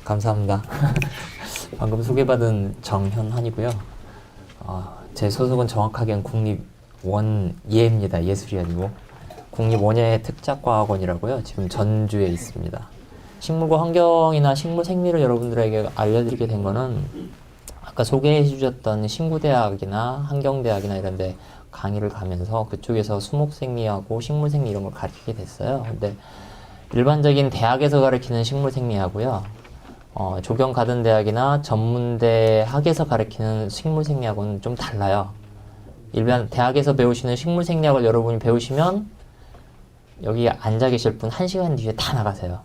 감사합니다. 방금 소개받은 정현환이고요. 제 소속은 정확하게는 국립원예입니다. 예술이 아니고 국립원예 특작과학원이라고요. 지금 전주에 있습니다. 식물과 환경이나 식물 생리를 여러분들에게 알려드리게 된 거는 아까 소개해 주셨던 신구대학이나 환경대학이나 이런 데 강의를 가면서 그쪽에서 수목생리하고 식물생리 이런 걸 가르치게 됐어요. 근데 일반적인 대학에서 가르치는 식물생리하고요. 조경가든대학이나 전문대학에서 가르치는 식물생리학은 좀 달라요. 일반 대학에서 배우시는 식물생리학을 여러분이 배우시면 여기 앉아 계실 분 1시간 뒤에 다 나가세요.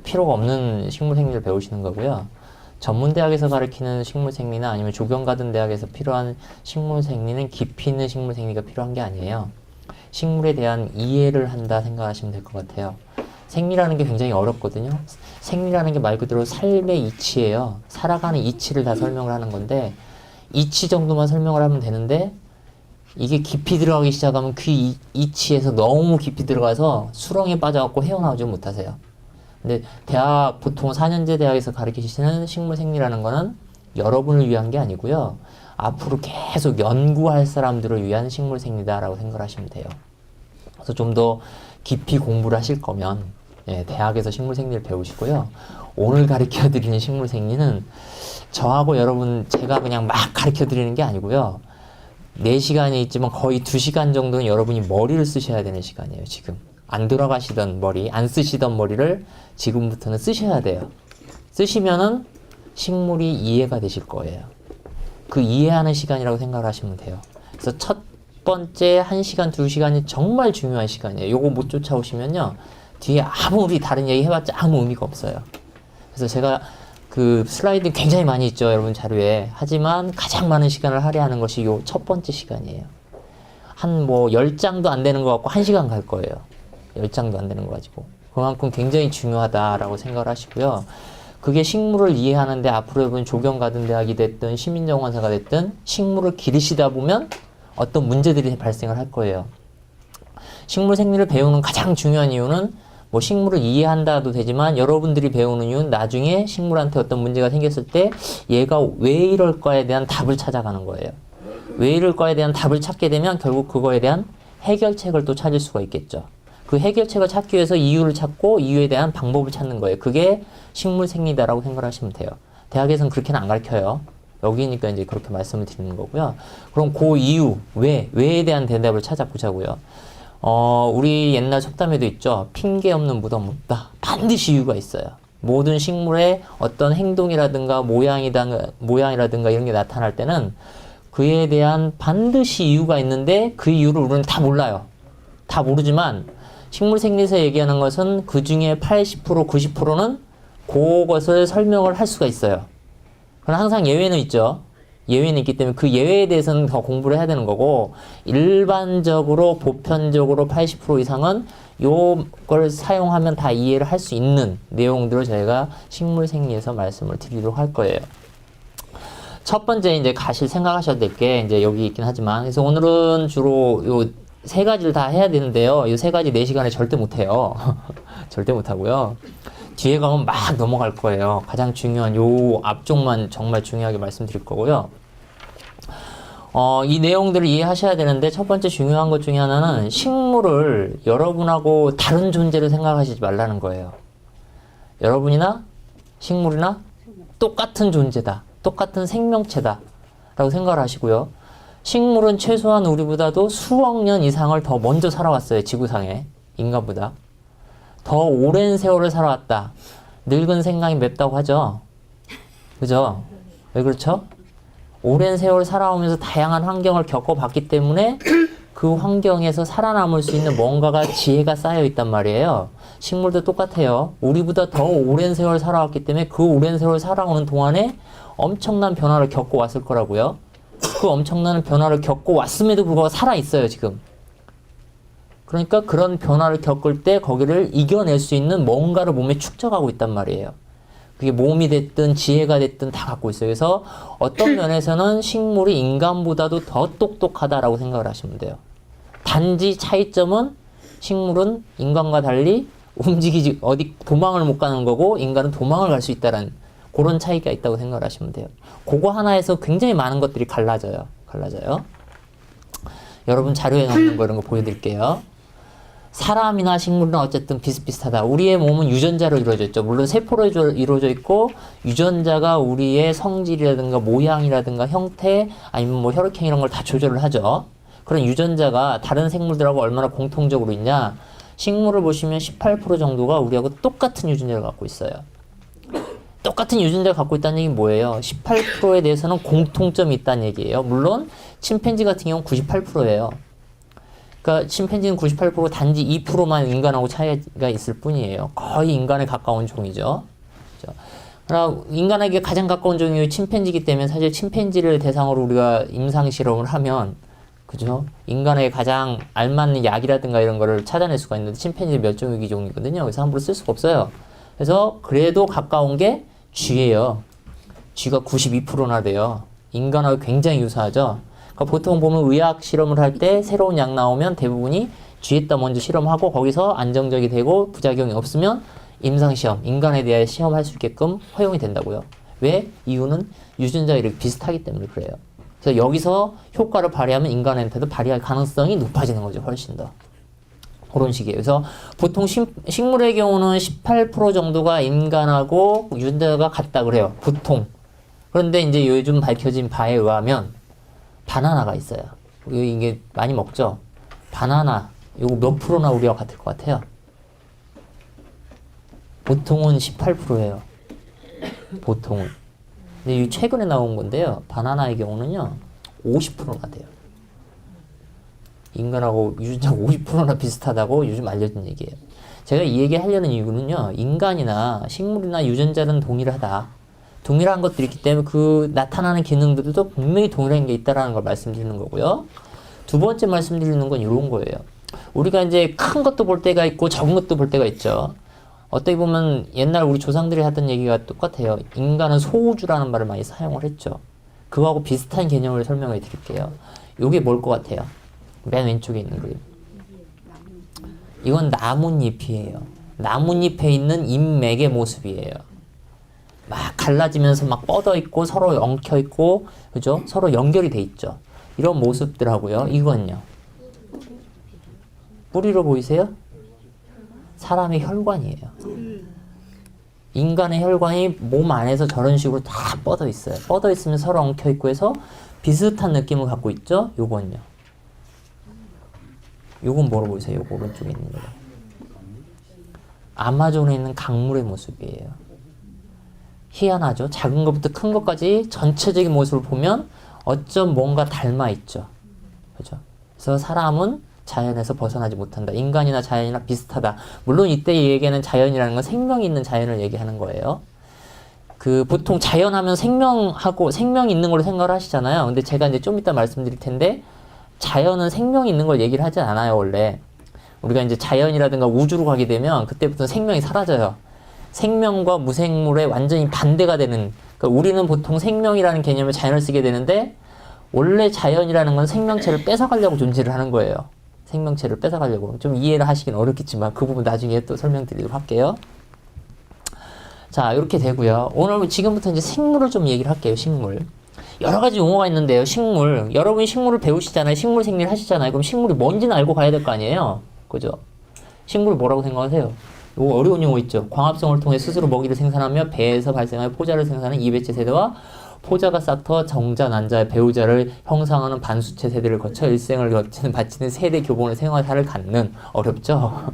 필요가 없는 식물생리를 배우시는 거고요. 전문대학에서 가르치는 식물생리나 아니면 조경가든대학에서 필요한 식물생리는 깊이 있는 식물생리가 필요한 게 아니에요. 식물에 대한 이해를 한다 생각하시면 될 것 같아요. 생리라는 게 굉장히 어렵거든요. 생리라는 게 말 그대로 삶의 이치예요. 살아가는 이치를 다 설명을 하는 건데 이치 정도만 설명을 하면 되는데 이게 깊이 들어가기 시작하면 그 이치에서 너무 깊이 들어가서 수렁에 빠져갖고 헤어나오지 못하세요. 근데 대학 보통 4년제 대학에서 가르치시는 식물생리라는 거는 여러분을 위한 게 아니고요. 앞으로 계속 연구할 사람들을 위한 식물생리다라고 생각하시면 돼요. 그래서 좀 더 깊이 공부를 하실 거면 대학에서 식물생리를 배우시고요. 오늘 가르쳐드리는 식물생리는 저하고 여러분 제가 그냥 막 가르쳐드리는 게 아니고요. 4시간이 있지만 거의 2시간 정도는 여러분이 머리를 쓰셔야 되는 시간이에요. 지금 안 돌아가시던 머리, 안 쓰시던 머리를 지금부터는 쓰셔야 돼요. 쓰시면은 식물이 이해가 되실 거예요. 그 이해하는 시간이라고 생각을 하시면 돼요. 그래서 첫 번째 1시간, 2시간이 정말 중요한 시간이에요. 요거 못 쫓아오시면요. 뒤에 아무리 다른 얘기 해봤자 아무 의미가 없어요. 그래서 제가 그 슬라이드 굉장히 많이 있죠. 여러분 자료에. 하지만 가장 많은 시간을 할애하는 것이 요 첫 번째 시간이에요. 한 10장도 안 되는 것 같고 1시간 갈 거예요. 10장도 안 되는 거 가지고. 그만큼 굉장히 중요하다라고 생각을 하시고요. 그게 식물을 이해하는데 앞으로 여러분 조경가든대학이 됐든 시민정원사가 됐든 식물을 기르시다 보면 어떤 문제들이 발생을 할 거예요. 식물 생리를 배우는 가장 중요한 이유는 식물을 이해한다도 되지만 여러분들이 배우는 이유는 나중에 식물한테 어떤 문제가 생겼을 때 얘가 왜 이럴까에 대한 답을 찾아가는 거예요. 왜 이럴까에 대한 답을 찾게 되면 결국 그거에 대한 해결책을 또 찾을 수가 있겠죠. 그 해결책을 찾기 위해서 이유를 찾고 이유에 대한 방법을 찾는 거예요. 그게 식물 생리다라고 생각하시면 돼요. 대학에서는 그렇게는 안 가르쳐요. 여기니까 이제 그렇게 말씀을 드리는 거고요. 그럼 그 이유, 왜에 대한 대답을 찾아보자고요. 우리 옛날 속담에도 있죠. 핑계 없는 무덤 없다. 반드시 이유가 있어요. 모든 식물의 어떤 행동이라든가 모양이라든가 이런 게 나타날 때는 그에 대한 반드시 이유가 있는데 그 이유를 우리는 다 몰라요. 다 모르지만 식물 생리에서 얘기하는 것은 그 중에 80%, 90%는 그것을 설명을 할 수가 있어요. 그러나 항상 예외는 있죠. 예외는 있기 때문에 그 예외에 대해서는 더 공부를 해야 되는 거고 일반적으로 보편적으로 80% 이상은 요걸 사용하면 다 이해를 할 수 있는 내용들을 저희가 식물 생리에서 말씀을 드리도록 할 거예요. 첫 번째 이제 생각하셔야 될 게 이제 여기 있긴 하지만 그래서 오늘은 주로 요 3가지를 다 해야 되는데요. 이 3가지 4시간에 절대 못 해요. 절대 못 하고요. 뒤에 가면 막 넘어갈 거예요. 가장 중요한 요 앞쪽만 정말 중요하게 말씀드릴 거고요. 이 내용들을 이해하셔야 되는데 첫 번째 중요한 것 중에 하나는 식물을 여러분하고 다른 존재로 생각하시지 말라는 거예요. 여러분이나 식물이나 똑같은 존재다. 똑같은 생명체다. 라고 생각을 하시고요. 식물은 최소한 우리보다도 수억 년 이상을 더 먼저 살아왔어요. 지구상에. 인간보다. 더 오랜 세월을 살아왔다. 늙은 생강이 맵다고 하죠. 그죠? 왜 그렇죠? 오랜 세월 살아오면서 다양한 환경을 겪어봤기 때문에 그 환경에서 살아남을 수 있는 뭔가가 지혜가 쌓여 있단 말이에요. 식물도 똑같아요. 우리보다 더 오랜 세월 살아왔기 때문에 그 오랜 세월 살아오는 동안에 엄청난 변화를 겪고 왔을 거라고요. 그 엄청난 변화를 겪고 왔음에도 불구하고 살아있어요, 지금. 그러니까 그런 변화를 겪을 때 거기를 이겨낼 수 있는 뭔가를 몸에 축적하고 있단 말이에요. 그게 몸이 됐든 지혜가 됐든 다 갖고 있어요. 그래서 어떤 면에서는 식물이 인간보다도 더 똑똑하다라고 생각을 하시면 돼요. 단지 차이점은 식물은 인간과 달리 움직이지 어디 도망을 못 가는 거고 인간은 도망을 갈 수 있다라는 그런 차이가 있다고 생각을 하시면 돼요. 그거 하나에서 굉장히 많은 것들이 갈라져요. 여러분 자료에 나오는 거 이런 거 보여드릴게요. 사람이나 식물은 어쨌든 비슷비슷하다. 우리의 몸은 유전자로 이루어져 있죠. 물론 세포로 이루어져 있고 유전자가 우리의 성질이라든가 모양이라든가 형태 아니면 뭐 혈액형 이런 걸 다 조절을 하죠. 그런 유전자가 다른 생물들하고 얼마나 공통적으로 있냐. 식물을 보시면 18% 정도가 우리하고 똑같은 유전자를 갖고 있어요. 똑같은 유전자를 갖고 있다는 얘기는 뭐예요? 18%에 대해서는 공통점이 있다는 얘기예요. 물론 침팬지 같은 경우는 98%예요. 그러니까 침팬지는 98% 단지 2%만 인간하고 차이가 있을 뿐이에요. 거의 인간에 가까운 종이죠. 그러나 인간에게 가장 가까운 종이 침팬지이기 때문에 사실 침팬지를 대상으로 우리가 임상 실험을 하면 그죠? 인간에게 가장 알맞는 약이라든가 이런 거를 찾아낼 수가 있는데 침팬지 멸종위기 종이거든요. 그래서 함부로 쓸 수가 없어요. 그래서 그래도 가까운 게 쥐예요. 쥐가 92%나 돼요. 인간하고 굉장히 유사하죠. 그러니까 보통 보면 의학 실험을 할 때 새로운 약 나오면 대부분이 쥐에다 먼저 실험하고 거기서 안정적이 되고 부작용이 없으면 임상시험, 인간에 대해 시험할 수 있게끔 허용이 된다고요. 왜? 이유는 유전자가 이렇게 비슷하기 때문에 그래요. 그래서 여기서 효과를 발휘하면 인간한테도 발휘할 가능성이 높아지는 거죠. 훨씬 더. 그런 식이에요. 그래서 보통 식물의 경우는 18% 정도가 인간하고 유전자가 같다 그래요. 보통. 그런데 이제 요즘 밝혀진 바에 의하면 바나나가 있어요. 이게 많이 먹죠? 바나나. 이거 몇 프로나 우리와 같을 것 같아요? 보통은 18%예요. 보통은. 근데 이 최근에 나온 건데요. 바나나의 경우는요. 50%나 돼요. 인간하고 유전자가 50%나 비슷하다고 요즘 알려진 얘기예요. 제가 이 얘기 하려는 이유는요. 인간이나 식물이나 유전자는 동일하다. 동일한 것들이 있기 때문에 그 나타나는 기능들도 분명히 동일한 게 있다는 걸 말씀드리는 거고요. 두 번째 말씀드리는 건 이런 거예요. 우리가 이제 큰 것도 볼 때가 있고 적은 것도 볼 때가 있죠. 어떻게 보면 옛날 우리 조상들이 하던 얘기가 똑같아요. 인간은 소우주라는 말을 많이 사용을 했죠. 그거하고 비슷한 개념을 설명해 드릴게요. 이게 뭘 것 같아요? 맨 왼쪽에 있는 그림. 이건 나뭇잎이에요. 나뭇잎에 있는 잎맥의 모습이에요. 막 갈라지면서 막 뻗어 있고 서로 엉켜 있고 그죠? 서로 연결이 돼 있죠. 이런 모습들하고요. 이건요. 뿌리로 보이세요? 사람의 혈관이에요. 인간의 혈관이 몸 안에서 저런 식으로 다 뻗어 있어요. 뻗어 있으면 서로 엉켜 있고 해서 비슷한 느낌을 갖고 있죠. 요건요. 요건 뭐로 보이세요? 요거 오른쪽에 있는 거. 아마존에 있는 강물의 모습이에요. 희한하죠? 작은 것부터 큰 것까지 전체적인 모습을 보면 어쩜 뭔가 닮아 있죠. 그죠? 그래서 사람은 자연에서 벗어나지 못한다. 인간이나 자연이나 비슷하다. 물론 이때 이 얘기는 자연이라는 건 생명이 있는 자연을 얘기하는 거예요. 보통 자연하면 생명하고 생명이 있는 걸로 생각을 하시잖아요. 근데 제가 이제 좀 이따 말씀드릴 텐데 자연은 생명이 있는 걸 얘기를 하지 않아요, 원래. 우리가 이제 자연이라든가 우주로 가게 되면 그때부터 생명이 사라져요. 생명과 무생물의 완전히 반대가 되는, 그러니까 우리는 보통 생명이라는 개념을 자연을 쓰게 되는데 원래 자연이라는 건 생명체를 뺏어가려고 존재를 하는 거예요. 생명체를 뺏어가려고. 좀 이해를 하시긴 어렵겠지만 그 부분 나중에 또 설명드리도록 할게요. 자, 이렇게 되고요. 오늘 지금부터 이제 생물을 좀 얘기를 할게요. 식물. 여러 가지 용어가 있는데요. 식물. 여러분이 식물을 배우시잖아요. 식물 생리를 하시잖아요. 그럼 식물이 뭔지는 알고 가야 될 거 아니에요. 그죠? 식물 뭐라고 생각하세요? 이거 어려운 용어 있죠. 광합성을 통해 스스로 먹이를 생산하며 배에서 발생하여 포자를 생산하는 이배체 세대와 포자가 싹터 정자, 난자의 배우자를 형성하는 반수체 세대를 거쳐 일생을 바치는 세대 교본의 생활사를 갖는. 어렵죠?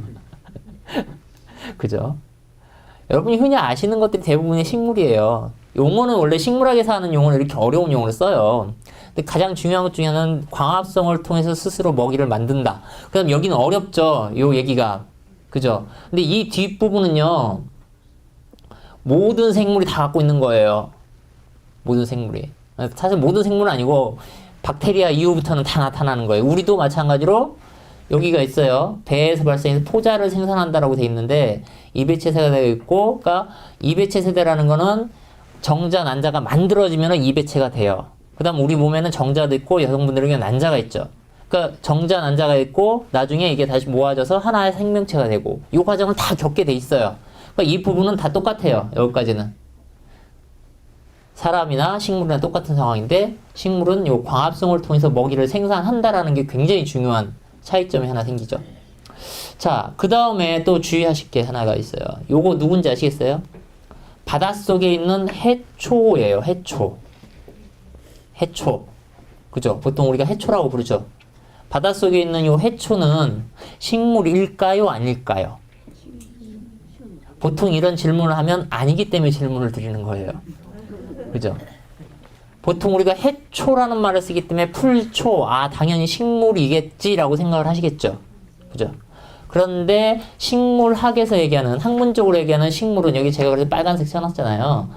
그죠? 여러분이 흔히 아시는 것들이 대부분의 식물이에요. 용어는 원래 식물학에서 하는 용어는 이렇게 어려운 용어를 써요. 근데 가장 중요한 것 중에 하나는 광합성을 통해서 스스로 먹이를 만든다. 그 다음 여기는 어렵죠. 요 얘기가. 그죠? 근데 이 뒷부분은요. 모든 생물이 다 갖고 있는 거예요. 모든 생물이. 사실 모든 생물은 아니고 박테리아 이후부터는 다 나타나는 거예요. 우리도 마찬가지로 여기가 있어요. 배에서 발생해서 포자를 생산한다라고 돼 있는데 이배체 세대가 되어 있고, 그러니까 이배체 세대라는 거는 정자, 난자가 만들어지면 이배체가 돼요. 그 다음 우리 몸에는 정자도 있고 여성분들에게는 난자가 있죠. 그러니까 정자, 난자가 있고 나중에 이게 다시 모아져서 하나의 생명체가 되고 이 과정을 다 겪게 돼 있어요. 그러니까 이 부분은 다 똑같아요. 여기까지는. 사람이나 식물이나 똑같은 상황인데 식물은 요 광합성을 통해서 먹이를 생산한다라는 게 굉장히 중요한 차이점이 하나 생기죠. 자, 그 다음에 또 주의하실 게 하나가 있어요. 요거 누군지 아시겠어요? 바닷속에 있는 해초예요. 해초. 해초. 그죠? 보통 우리가 해초라고 부르죠. 바닷속에 있는 요 해초는 식물일까요? 아닐까요? 보통 이런 질문을 하면 아니기 때문에 질문을 드리는 거예요. 그죠? 보통 우리가 해초라는 말을 쓰기 때문에 풀초, 당연히 식물이겠지라고 생각을 하시겠죠. 그죠? 그런데 식물학에서 얘기하는, 학문적으로 얘기하는 식물은 여기 제가 그래서 빨간색 써놨잖아요.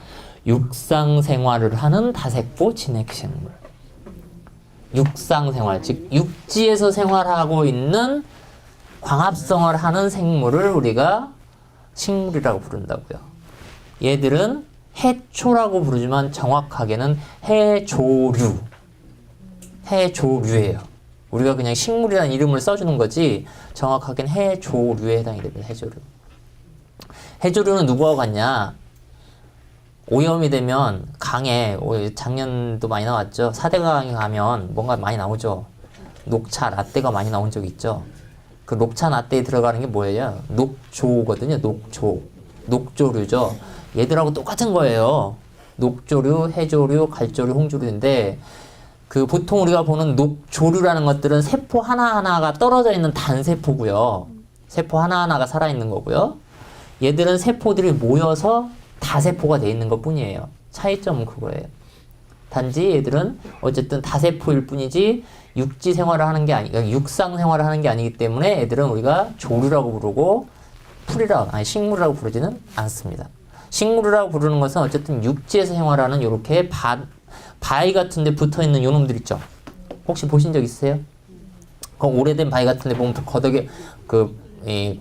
육상 생활을 하는 다세포 진핵식물. 육상 생활, 즉 육지에서 생활하고 있는 광합성을 하는 생물을 우리가 식물이라고 부른다고요. 얘들은 해초라고 부르지만 정확하게는 해조류. 해조류예요. 우리가 그냥 식물이라는 이름을 써주는 거지 정확하게는 해조류에 해당이 됩니다. 해조류. 해조류는 누구와 같냐? 오염이 되면 강에, 작년도 많이 나왔죠. 사대강에 가면 뭔가 많이 나오죠. 녹차, 라떼가 많이 나온 적 있죠. 그 녹차, 라떼에 들어가는 게 뭐예요? 녹조거든요. 녹조. 녹조류죠. 얘들하고 똑같은 거예요. 녹조류, 해조류, 갈조류, 홍조류인데 그 보통 우리가 보는 녹조류라는 것들은 세포 하나하나가 떨어져 있는 단세포고요. 세포 하나하나가 살아있는 거고요. 얘들은 세포들이 모여서 다세포가 돼 있는 것 뿐이에요. 차이점은 그거예요. 단지 얘들은 어쨌든 다세포일 뿐이지 육지 생활을 하는 게 육상 생활을 하는 게 아니기 때문에 애들은 우리가 조류라고 부르고 식물이라고 부르지는 않습니다. 식물이라고 부르는 것은 어쨌든 육지에서 생활하는 요렇게 바위 같은 데 붙어 있는 요놈들 있죠. 혹시 보신 적 있으세요? 그 오래된 바위 같은 데 보면 거덕에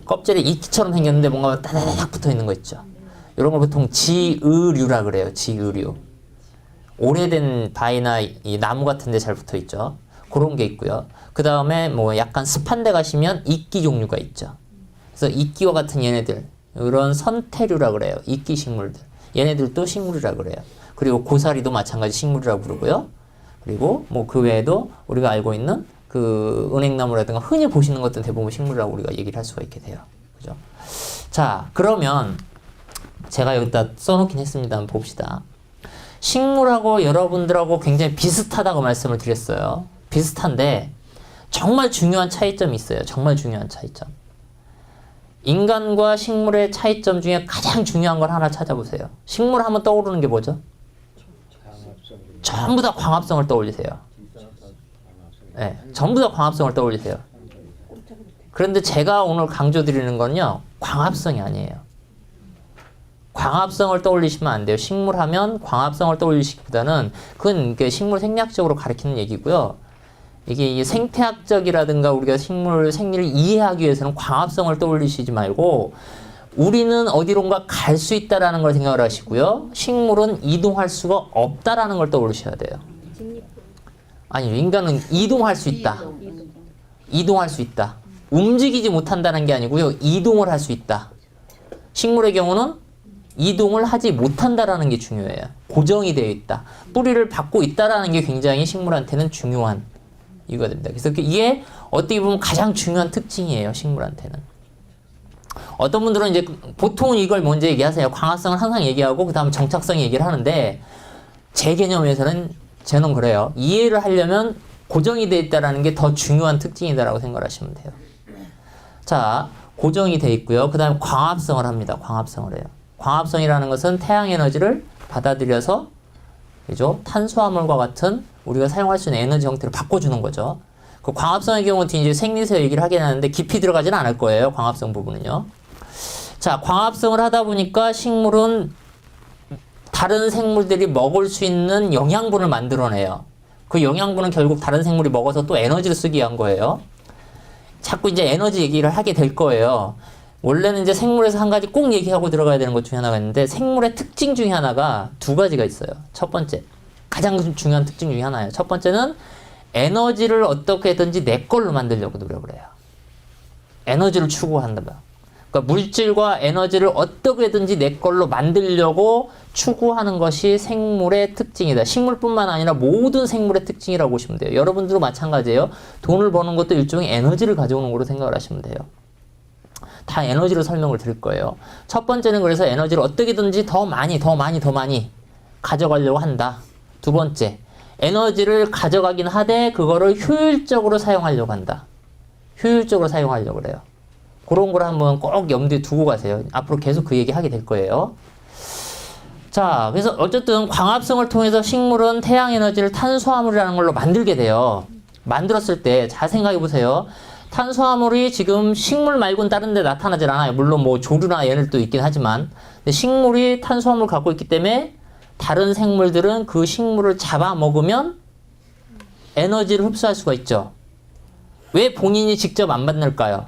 껍질에 이끼처럼 생겼는데 뭔가 따다닥 붙어 있는 거 있죠. 이런 걸 보통 지의류라 그래요. 지의류. 오래된 바위나 이 나무 같은 데 잘 붙어 있죠. 그런 게 있고요. 그 다음에 뭐 약간 습한 데 가시면 이끼 종류가 있죠. 그래서 이끼와 같은 얘네들, 이런 선태류라 그래요. 이끼 식물들. 얘네들도 식물이라 그래요. 그리고 고사리도 마찬가지 식물이라고 부르고요. 그리고 뭐 그 외에도 우리가 알고 있는 그 은행나무라든가 흔히 보시는 것들 대부분 식물이라고 우리가 얘기를 할 수가 있게 돼요. 그죠? 자, 그러면 제가 여기다 써놓긴 했습니다. 한번 봅시다. 식물하고 여러분들하고 굉장히 비슷하다고 말씀을 드렸어요. 비슷한데 정말 중요한 차이점이 있어요. 정말 중요한 차이점. 인간과 식물의 차이점 중에 가장 중요한 걸 하나 찾아보세요. 식물 하면 떠오르는 게 뭐죠? 전부 다 광합성을 떠올리세요. 네, 전부 다 광합성을 떠올리세요. 그런데 제가 오늘 강조드리는 건요, 광합성이 아니에요. 광합성을 떠올리시면 안 돼요. 식물 하면 광합성을 떠올리시기보다는 그건 식물 생략적으로 가리키는 얘기고요. 이게 생태학적이라든가 우리가 식물 생리를 이해하기 위해서는 광합성을 떠올리시지 말고 우리는 어디론가 갈 수 있다라는 걸 생각을 하시고요. 식물은 이동할 수가 없다라는 걸 떠올리셔야 돼요. 아니, 인간은 이동할 수 있다. 이동할 수 있다. 움직이지 못한다는 게 아니고요. 이동을 할 수 있다. 식물의 경우는 이동을 하지 못한다라는 게 중요해요. 고정이 되어 있다. 뿌리를 받고 있다라는 게 굉장히 식물한테는 중요한 이유가 됩니다. 그래서 이게 어떻게 보면 가장 중요한 특징이에요. 식물한테는. 어떤 분들은 이제 보통은 이걸 먼저 얘기하세요. 광합성을 항상 얘기하고 그 다음 정착성 얘기를 하는데 제 개념에서는 저는 그래요. 이해를 하려면 고정이 되어 있다는 게 더 중요한 특징이다라고 생각하시면 돼요. 자, 고정이 되어 있고요. 그 다음에 광합성을 합니다. 광합성을 해요. 광합성이라는 것은 태양 에너지를 받아들여서 그죠? 탄수화물과 같은 우리가 사용할 수 있는 에너지 형태를 바꿔주는 거죠. 그 광합성의 경우는 이제 생리에서 얘기를 하긴 하는데 깊이 들어가지는 않을 거예요. 광합성 부분은요. 자, 광합성을 하다 보니까 식물은 다른 생물들이 먹을 수 있는 영양분을 만들어내요. 그 영양분은 결국 다른 생물이 먹어서 또 에너지를 쓰기 위한 거예요. 자꾸 이제 에너지 얘기를 하게 될 거예요. 원래는 이제 생물에서 한 가지 꼭 얘기하고 들어가야 되는 것 중에 하나가 있는데 생물의 특징 중에 하나가 두 가지가 있어요. 첫 번째, 가장 중요한 특징 중에 하나예요. 첫 번째는 에너지를 어떻게든지 내 걸로 만들려고 노력을 해요. 에너지를 추구한다. 그러니까 물질과 에너지를 어떻게든지 내 걸로 만들려고 추구하는 것이 생물의 특징이다. 식물뿐만 아니라 모든 생물의 특징이라고 보시면 돼요. 여러분들도 마찬가지예요. 돈을 버는 것도 일종의 에너지를 가져오는 거로 생각을 하시면 돼요. 다 에너지로 설명을 드릴 거예요. 첫 번째는 그래서 에너지를 어떻게든지 더 많이 가져가려고 한다. 두 번째, 에너지를 가져가긴 하되 그거를 효율적으로 사용하려고 한다. 효율적으로 사용하려고 그래요. 그런 걸 한번 꼭 염두에 두고 가세요. 앞으로 계속 그 얘기 하게 될 거예요. 자, 그래서 어쨌든 광합성을 통해서 식물은 태양 에너지를 탄수화물이라는 걸로 만들게 돼요. 만들었을 때 잘 생각해 보세요. 탄수화물이 지금 식물 말고는 다른 데 나타나질 않아요. 물론 뭐 조류나 얘네들도 있긴 하지만 근데 식물이 탄수화물을 갖고 있기 때문에 다른 생물들은 그 식물을 잡아먹으면 에너지를 흡수할 수가 있죠. 왜 본인이 직접 안 만들까요?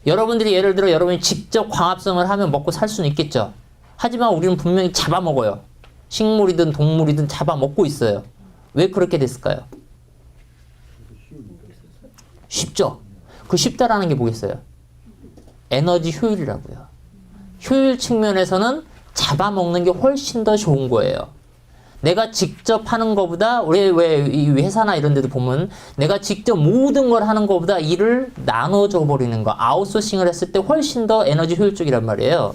여러분들이 예를 들어 여러분이 직접 광합성을 하면 먹고 살 수는 있겠죠. 하지만 우리는 분명히 잡아먹어요. 식물이든 동물이든 잡아먹고 있어요. 왜 그렇게 됐을까요? 쉽죠? 그 쉽다라는 게 뭐겠어요? 에너지 효율이라고요. 효율 측면에서는 잡아먹는 게 훨씬 더 좋은 거예요. 내가 직접 하는 것보다 왜 이 회사나 이런 데도 보면 내가 직접 모든 걸 하는 것보다 일을 나눠줘 버리는 거, 아웃소싱을 했을 때 훨씬 더 에너지 효율적이란 말이에요.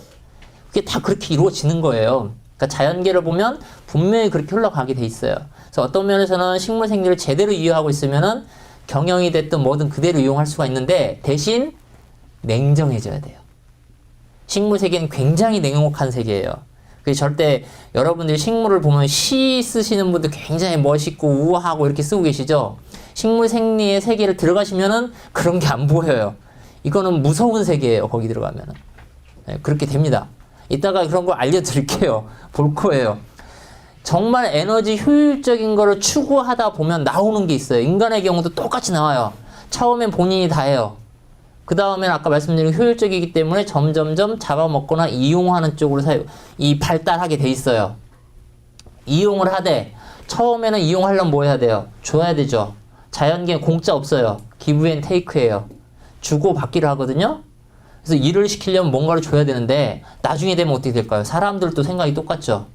그게 다 그렇게 이루어지는 거예요. 그러니까 자연계를 보면 분명히 그렇게 흘러가게 돼 있어요. 그래서 어떤 면에서는 식물 생리를 제대로 이해하고 있으면은 경영이 됐든 뭐든 그대로 이용할 수가 있는데 대신 냉정해져야 돼요. 식물 세계는 굉장히 냉혹한 세계예요. 그래서 절대 여러분들이 식물을 보면 시 쓰시는 분들 굉장히 멋있고 우아하고 이렇게 쓰고 계시죠? 식물 생리의 세계를 들어가시면은 그런 게 안 보여요. 이거는 무서운 세계예요. 거기 들어가면은. 네, 그렇게 됩니다. 이따가 그런 거 알려드릴게요. 볼 거예요. 정말 에너지 효율적인 거를 추구하다 보면 나오는 게 있어요. 인간의 경우도 똑같이 나와요. 처음엔 본인이 다 해요. 그 다음엔 아까 말씀드린 효율적이기 때문에 점점점 잡아먹거나 이용하는 쪽으로 발달하게 돼 있어요. 이용을 하되 처음에는 이용하려면 뭐 해야 돼요? 줘야 되죠. 자연계는 공짜 없어요. 기브 앤 테이크예요. 주고 받기를 하거든요. 그래서 일을 시키려면 뭔가를 줘야 되는데 나중에 되면 어떻게 될까요? 사람들도 생각이 똑같죠.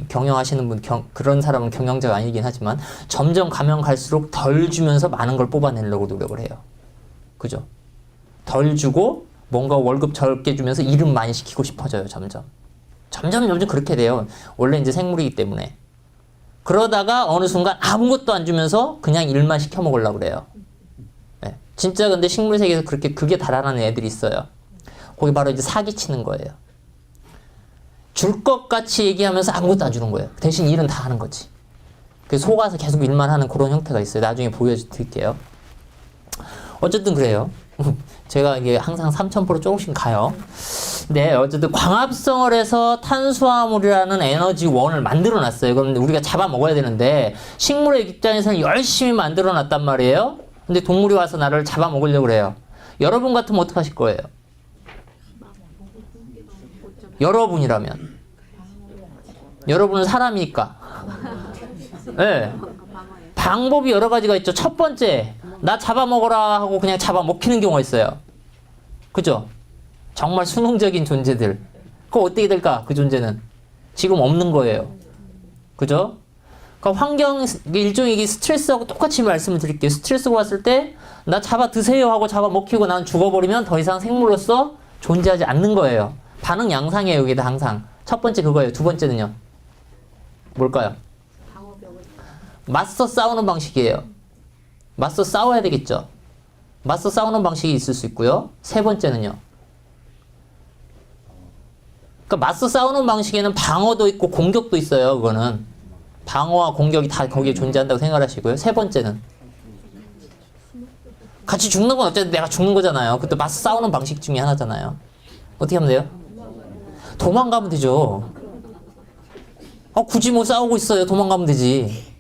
경영하시는 분, 그런 사람은 경영자가 아니긴 하지만 점점 가면 갈수록 덜 주면서 많은 걸 뽑아내려고 노력을 해요. 그죠? 덜 주고 뭔가 월급 적게 주면서 일은 많이 시키고 싶어져요. 점점 그렇게 돼요. 원래 이제 생물이기 때문에. 그러다가 어느 순간 아무것도 안 주면서 그냥 일만 시켜 먹으려고 그래요. 네. 진짜 근데 식물 세계에서 그게 달아나는 애들이 있어요. 거기 바로 이제 사기치는 거예요. 줄 것 같이 얘기하면서 아무것도 안 주는 거예요. 대신 일은 다 하는 거지. 그래서 속아서 계속 일만 하는 그런 형태가 있어요. 나중에 보여드릴게요. 어쨌든 그래요. 제가 이게 항상 3000% 조금씩 가요. 네, 어쨌든 광합성을 해서 탄수화물이라는 에너지 원을 만들어 놨어요. 그럼 우리가 잡아 먹어야 되는데 식물의 입장에서는 열심히 만들어 놨단 말이에요. 근데 동물이 와서 나를 잡아 먹으려고 그래요. 여러분 같으면 어떡하실 거예요? 여러분이라면. 여러분은 사람이니까. 네. 방법이 여러 가지가 있죠. 첫 번째, 나 잡아먹어라 하고 그냥 잡아먹히는 경우가 있어요. 그죠? 정말 수능적인 존재들. 그거 어떻게 될까? 그 존재는. 지금 없는 거예요. 그죠? 그러니까 환경, 일종의 스트레스하고 똑같이 말씀을 드릴게요. 스트레스가 왔을 때, 나 잡아 드세요 하고 잡아먹히고 난 죽어버리면 더 이상 생물로서 존재하지 않는 거예요. 반응 양상이에요, 여기다 항상. 첫 번째 그거예요. 두 번째는요. 뭘까요? 맞서 싸우는 방식이에요. 맞서 싸워야 되겠죠. 맞서 싸우는 방식이 있을 수 있고요. 세 번째는요. 그러니까 맞서 싸우는 방식에는 방어도 있고 공격도 있어요. 그거는 방어와 공격이 다 거기에 존재한다고 생각하시고요. 세 번째는 같이 죽는 건 어쨌든 내가 죽는 거잖아요. 그것도 맞서 싸우는 방식 중에 하나잖아요. 어떻게 하면 돼요? 도망가면 되죠. 굳이 뭐 싸우고 있어요. 도망가면 되지.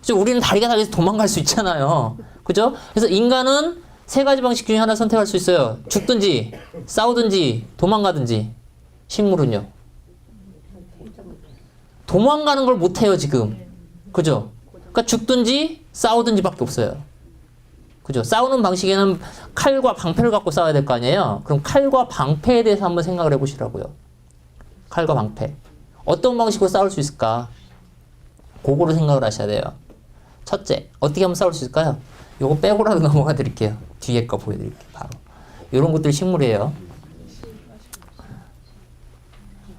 그죠? 우리는 다리가 달려서 도망갈 수 있잖아요. 그죠? 그래서 인간은 세 가지 방식 중에 하나 선택할 수 있어요. 죽든지, 싸우든지, 도망가든지. 식물은요? 도망가는 걸 못해요, 지금. 그죠? 그러니까 죽든지, 싸우든지 밖에 없어요. 그죠? 싸우는 방식에는 칼과 방패를 갖고 싸워야 될 거 아니에요? 그럼 칼과 방패에 대해서 한번 생각을 해보시라고요. 칼과 방패. 어떤 방식으로 싸울 수 있을까? 그거를 생각을 하셔야 돼요. 첫째, 어떻게 하면 싸울 수 있을까요? 요거 빼고라도 넘어가 드릴게요. 뒤에 거 보여드릴게요. 바로. 요런 것들이 식물이에요.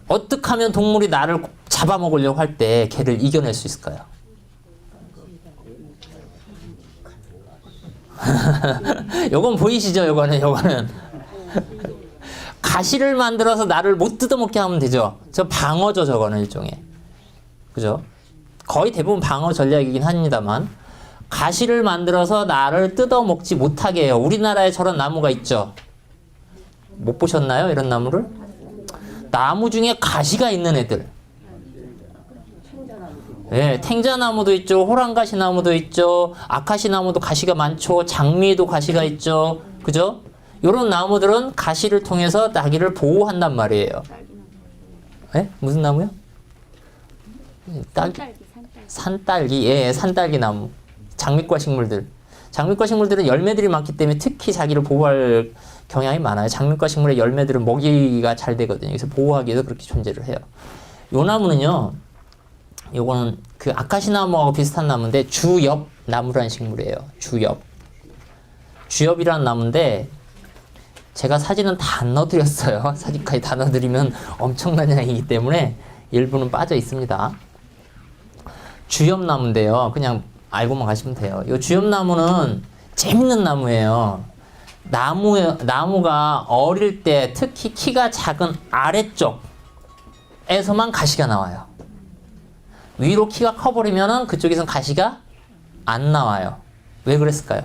어떻게 하면 동물이 나를 잡아먹으려고 할 때 걔를 이겨낼 수 있을까요? 요건 보이시죠? 요거는. 가시를 만들어서 나를 못 뜯어먹게 하면 되죠. 저 방어죠, 저거는 일종의. 그죠? 거의 대부분 방어 전략이긴 합니다만, 가시를 만들어서 나를 뜯어먹지 못하게 해요. 우리나라에 저런 나무가 있죠. 못 보셨나요? 이런 나무를? 나무 중에 가시가 있는 애들. 예, 탱자나무도 있죠. 호랑가시나무도 있죠. 아카시나무도 가시가 많죠. 장미에도 가시가 있죠. 그죠? 요런 나무들은 가시를 통해서 나기를 보호한단 말이에요. 예? 무슨 나무요? 산딸기. 예, 산딸기 나무. 장미과 식물들. 장미과 식물들은 열매들이 많기 때문에 특히 자기를 보호할 경향이 많아요. 장미과 식물의 열매들은 먹이가 잘 되거든요. 그래서 보호하기 위해서 그렇게 존재를 해요. 요 나무는요, 요거는 그 아카시나무하고 비슷한 나무인데 주엽 나무라는 식물이에요. 주엽이라는 나무인데 제가 사진은 다 안 넣어드렸어요. 사진까지 다 넣어드리면 엄청난 양이기 때문에 일부는 빠져 있습니다. 주엽나무인데요. 그냥 알고만 가시면 돼요. 이 주엽나무는 재밌는 나무예요. 나무가 어릴 때 특히 키가 작은 아래쪽에서만 가시가 나와요. 위로 키가 커버리면은 그쪽에선 가시가 안 나와요. 왜 그랬을까요?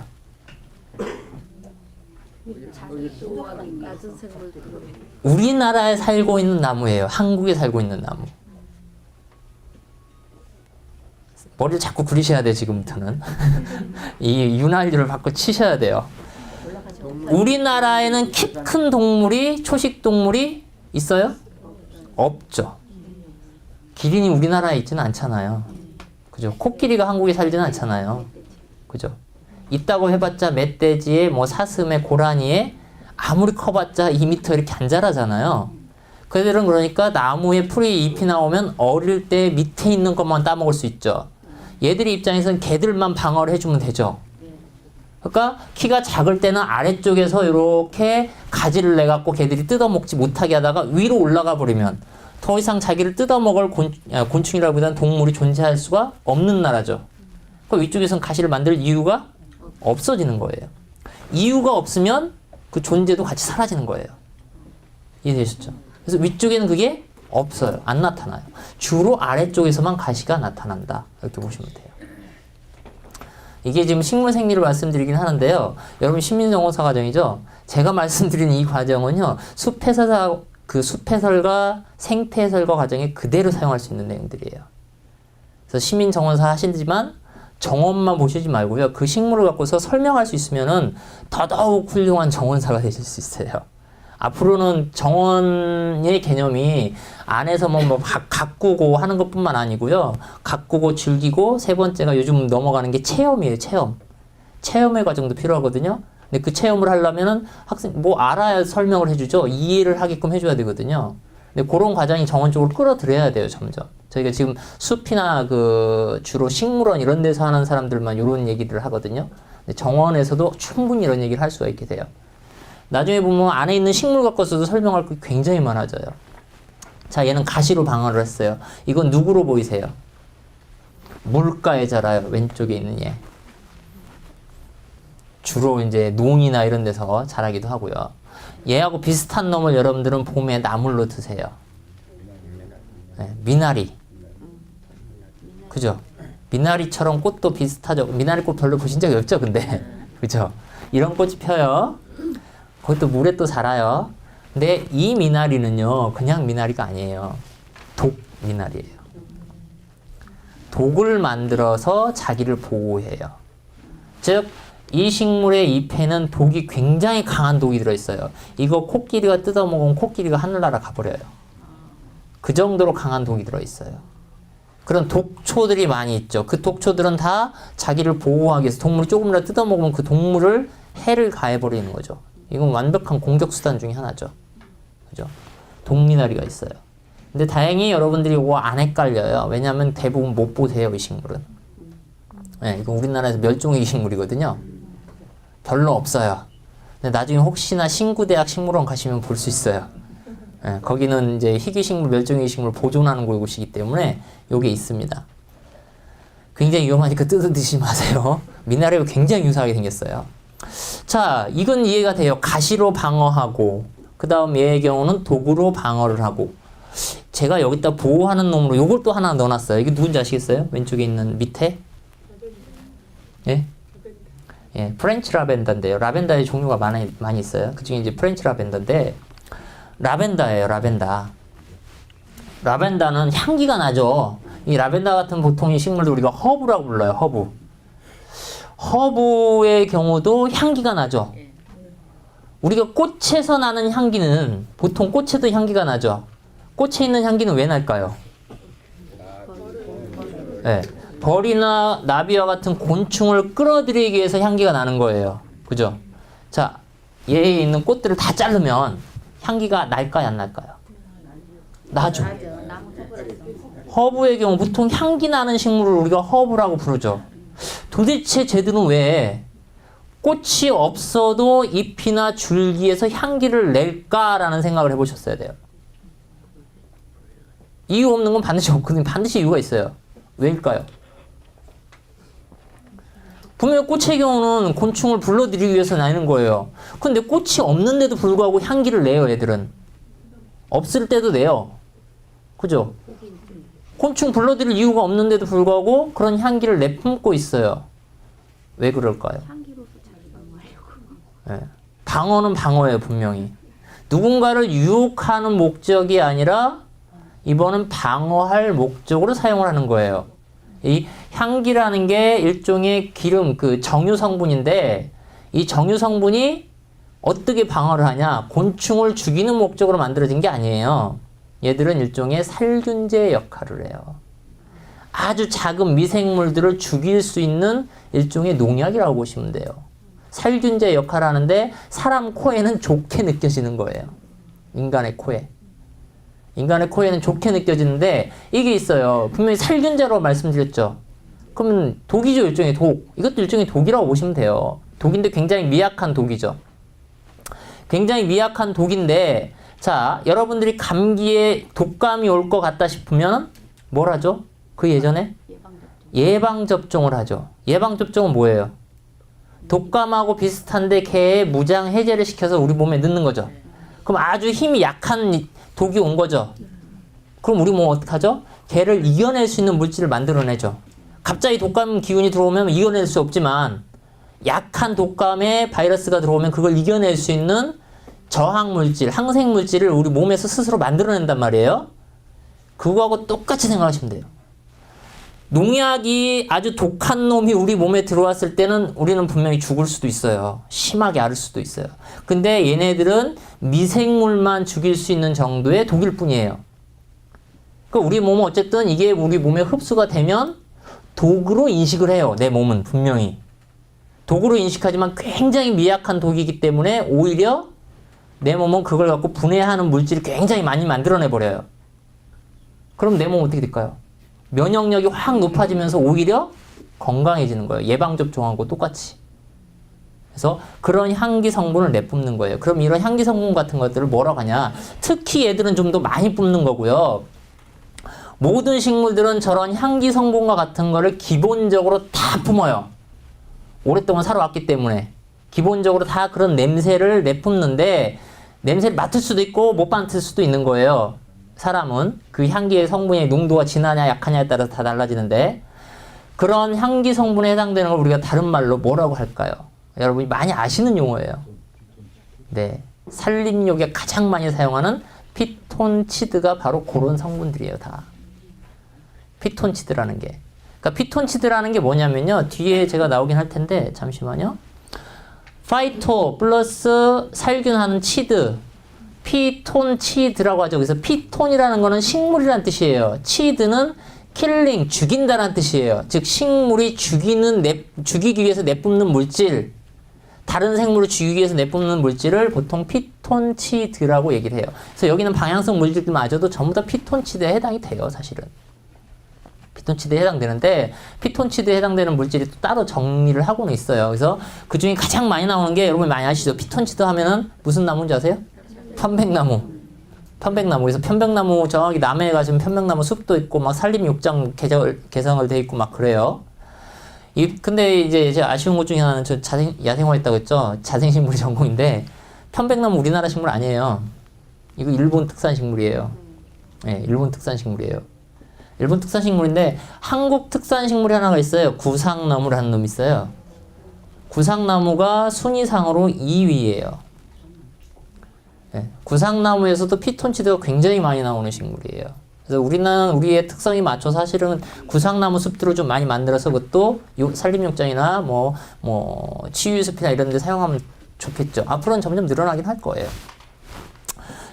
우리나라에 살고 있는 나무예요. 한국에 살고 있는 나무. 머리를 자꾸 굴리셔야 돼요, 지금부터는. 이 윤활유를 받고 치셔야 돼요. 우리나라에는 키 큰 동물이, 초식 동물이 있어요? 없죠. 기린이 우리나라에 있지는 않잖아요. 그죠? 코끼리가 한국에 살지는 않잖아요. 그죠? 있다고 해봤자 멧돼지에, 뭐 사슴에, 고라니에 아무리 커봤자 2m 이렇게 안 자라잖아요. 그들은 그러니까 나무에 풀이 잎이 나오면 어릴 때 밑에 있는 것만 따먹을 수 있죠. 얘들의 입장에서는 걔들만 방어를 해주면 되죠. 그러니까 키가 작을 때는 아래쪽에서 이렇게 가지를 내갖고 걔들이 뜯어먹지 못하게 하다가 위로 올라가 버리면 더 이상 자기를 뜯어먹을 곤충이라기보다는 동물이 존재할 수가 없는 나라죠. 그 위쪽에서는 가시를 만들 이유가 없어지는 거예요. 이유가 없으면 그 존재도 같이 사라지는 거예요. 이해되셨죠? 그래서 위쪽에는 그게 없어요. 안 나타나요. 주로 아래쪽에서만 가시가 나타난다. 이렇게 보시면 돼요. 이게 지금 식물 생리를 말씀드리긴 하는데요. 여러분 식민정원사 과정이죠. 제가 말씀드린 이 과정은요. 숲해설과 생태해설과 과정에 그대로 사용할 수 있는 내용들이에요. 그래서 시민정원사 하시지만 정원만 보시지 말고요. 그 식물을 갖고서 설명할 수 있으면은 더더욱 훌륭한 정원사가 되실 수 있어요. 앞으로는 정원의 개념이 안에서 뭐 가꾸고 하는 것뿐만 아니고요. 가꾸고 즐기고 세 번째가 요즘 넘어가는 게 체험이에요. 체험의 과정도 필요하거든요. 근데 그 체험을 하려면은 학생 뭐 알아야 설명을 해주죠. 이해를 하게끔 해줘야 되거든요. 근데 그런 과정이 정원 쪽으로 끌어들여야 돼요. 점점. 저희가 지금 숲이나 주로 식물원 이런 데서 하는 사람들만 이런 얘기를 하거든요. 근데 정원에서도 충분히 이런 얘기를 할 수가 있게 돼요. 나중에 보면 안에 있는 식물 갖고서도 설명할 게 굉장히 많아져요. 자, 얘는 가시로 방어를 했어요. 이건 누구로 보이세요? 물가에 자라요. 왼쪽에 있는 얘. 주로 이제 농이나 이런 데서 자라기도 하고요. 얘하고 비슷한 놈을 여러분들은 봄에 나물로 드세요. 네, 미나리. 그죠? 미나리처럼 꽃도 비슷하죠. 미나리 꽃 별로 보신 적이 없죠, 근데. 그죠? 이런 꽃이 펴요. 그것도 물에 또 자라요. 근데 이 미나리는요, 그냥 미나리가 아니에요. 독 미나리예요. 독을 만들어서 자기를 보호해요. 즉, 이 식물의 잎에는 독이 굉장히 강한 독이 들어있어요. 이거 코끼리가 뜯어먹으면 코끼리가 하늘나라 가버려요. 그 정도로 강한 독이 들어있어요. 그런 독초들이 많이 있죠. 그 독초들은 다 자기를 보호하기 위해서 동물이 조금이라도 뜯어먹으면 그 동물을 해를 가해버리는 거죠. 이건 완벽한 공격수단 중에 하나죠. 그죠? 독미나리가 있어요. 근데 다행히 여러분들이 이거 안 헷갈려요. 왜냐하면 대부분 못 보세요, 이 식물은. 네, 이거 우리나라에서 멸종위기 식물이거든요. 별로 없어요. 근데 나중에 혹시나 신구대학 식물원 가시면 볼 수 있어요. 네, 거기는 이제 희귀식물, 멸종위기 식물 보존하는 곳이기 때문에 요게 있습니다. 굉장히 위험하니까 뜯어드시지 마세요. 미나리가 굉장히 유사하게 생겼어요. 자, 이건 이해가 돼요. 가시로 방어하고, 그 다음 얘의 경우는 독으로 방어를 하고. 제가 여기다 보호하는 놈으로 요걸 또 하나 넣어놨어요. 이게 누군지 아시겠어요? 왼쪽에 있는 밑에? 예? 예, 프렌치 라벤더인데요. 라벤더의 종류가 많이 있어요. 그 중에 이제 프렌치 라벤더인데, 라벤더예요, 라벤더. 라벤더는 향기가 나죠. 이 라벤더 같은 보통 이 식물도 우리가 허브라고 불러요, 허브. 허브의 경우도 향기가 나죠. 우리가 꽃에서 나는 향기는 보통 꽃에도 향기가 나죠. 꽃에 있는 향기는 왜 날까요? 네, 벌이나 나비와 같은 곤충을 끌어들이기 위해서 향기가 나는 거예요. 그죠? 자, 얘에 있는 꽃들을 다 자르면 향기가 날까요, 안 날까요? 나죠. 허브의 경우 보통 향기 나는 식물을 우리가 허브라고 부르죠. 도대체 쟤들은 왜 꽃이 없어도 잎이나 줄기에서 향기를 낼까라는 생각을 해보셨어야 돼요. 이유 없는 건 반드시 없거든요. 반드시 이유가 있어요. 왜일까요? 분명히 꽃의 경우는 곤충을 불러들이기 위해서 나는 거예요. 근데 꽃이 없는데도 불구하고 향기를 내요, 얘들은. 없을 때도 내요. 그죠? 곤충 불러들일 이유가 없는데도 불구하고 그런 향기를 내뿜고 있어요. 왜 그럴까요? 네. 방어는 방어예요, 분명히. 누군가를 유혹하는 목적이 아니라 이번은 방어할 목적으로 사용을 하는 거예요. 이 향기라는 게 일종의 기름, 그 정유 성분인데 이 정유 성분이 어떻게 방어를 하냐? 곤충을 죽이는 목적으로 만들어진 게 아니에요. 얘들은 일종의 살균제 역할을 해요. 아주 작은 미생물들을 죽일 수 있는 일종의 농약이라고 보시면 돼요. 살균제 역할을 하는데 사람 코에는 좋게 느껴지는 거예요. 인간의 코에. 인간의 코에는 좋게 느껴지는데 이게 있어요. 분명히 살균제라고 말씀드렸죠. 그러면 독이죠, 일종의 독. 이것도 일종의 독이라고 보시면 돼요. 독인데 굉장히 미약한 독이죠. 굉장히 미약한 독인데 자, 여러분들이 감기에 독감이 올 것 같다 싶으면 뭘 하죠? 그 예전에? 예방접종을 하죠. 예방접종은 뭐예요? 독감하고 비슷한데 걔의 무장 해제를 시켜서 우리 몸에 넣는 거죠. 그럼 아주 힘이 약한 독이 온 거죠. 그럼 우리 몸 어떡하죠? 걔를 이겨낼 수 있는 물질을 만들어내죠. 갑자기 독감 기운이 들어오면 이겨낼 수 없지만 약한 독감에 바이러스가 들어오면 그걸 이겨낼 수 있는 저항물질, 항생물질을 우리 몸에서 스스로 만들어낸단 말이에요. 그거하고 똑같이 생각하시면 돼요. 농약이 아주 독한 놈이 우리 몸에 들어왔을 때는 우리는 분명히 죽을 수도 있어요. 심하게 앓을 수도 있어요. 근데 얘네들은 미생물만 죽일 수 있는 정도의 독일 뿐이에요. 그러니까 우리 몸은 어쨌든 이게 우리 몸에 흡수가 되면 독으로 인식을 해요. 내 몸은 분명히. 독으로 인식하지만 굉장히 미약한 독이기 때문에 오히려 내 몸은 그걸 갖고 분해하는 물질을 굉장히 많이 만들어내버려요. 그럼 내 몸은 어떻게 될까요? 면역력이 확 높아지면서 오히려 건강해지는 거예요. 예방접종하고 똑같이. 그래서 그런 향기 성분을 내뿜는 거예요. 그럼 이런 향기 성분 같은 것들을 뭐라고 하냐? 특히 얘들은 좀 더 많이 뿜는 거고요. 모든 식물들은 저런 향기 성분과 같은 거를 기본적으로 다 뿜어요. 오랫동안 살아왔기 때문에. 기본적으로 다 그런 냄새를 내뿜는데 냄새를 맡을 수도 있고 못 맡을 수도 있는 거예요. 사람은 그 향기의 성분의 농도가 진하냐 약하냐에 따라서 다 달라지는데 그런 향기 성분에 해당되는 걸 우리가 다른 말로 뭐라고 할까요? 여러분이 많이 아시는 용어예요. 네, 살림욕에 가장 많이 사용하는 피톤치드가 바로 그런 성분들이에요. 다 피톤치드라는 게. 그러니까 피톤치드라는 게 뭐냐면요. 뒤에 제가 나오긴 할 텐데 잠시만요. 파이토 플러스 살균하는 치드, 피톤치드라고 하죠. 그래서 피톤이라는 거는 식물이라는 뜻이에요. 치드는 킬링, 죽인다는 뜻이에요. 즉 식물이 죽이기 위해서 내뿜는 물질, 다른 생물을 죽이기 위해서 내뿜는 물질을 보통 피톤치드라고 얘기를 해요. 그래서 여기는 방향성 물질들마저도 전부 다 피톤치드에 해당이 돼요. 사실은. 피톤치드에 해당되는데 피톤치드에 해당되는 물질이 또 따로 정리를 하고는 있어요. 그래서 그 중에 가장 많이 나오는 게 여러분 많이 아시죠? 피톤치드 하면은 무슨 나무인지 아세요? 편백나무. 편백나무. 그래서 편백나무 저기 남해에 가시면 편백나무 숲도 있고 막 산림욕장 개성을 돼 있고 막 그래요. 근데 이제 제가 아쉬운 것 중에 하나는 저 야생화 있다고 했죠? 자생식물이 전공인데 편백나무 우리나라 식물 아니에요. 이거 일본 특산 식물이에요. 네, 일본 특산 식물이에요. 일본 특산 식물인데 한국 특산 식물이 하나가 있어요. 구상나무라는 놈이 있어요. 구상나무가 순위상으로 2위예요. 네, 구상나무에서도 피톤치드가 굉장히 많이 나오는 식물이에요. 그래서 우리는 우리의 특성에 맞춰서 사실은 구상나무 숲들을 좀 많이 만들어서 그것도 산림욕장이나 뭐 치유숲이나 이런 데 사용하면 좋겠죠. 앞으로는 점점 늘어나긴 할 거예요.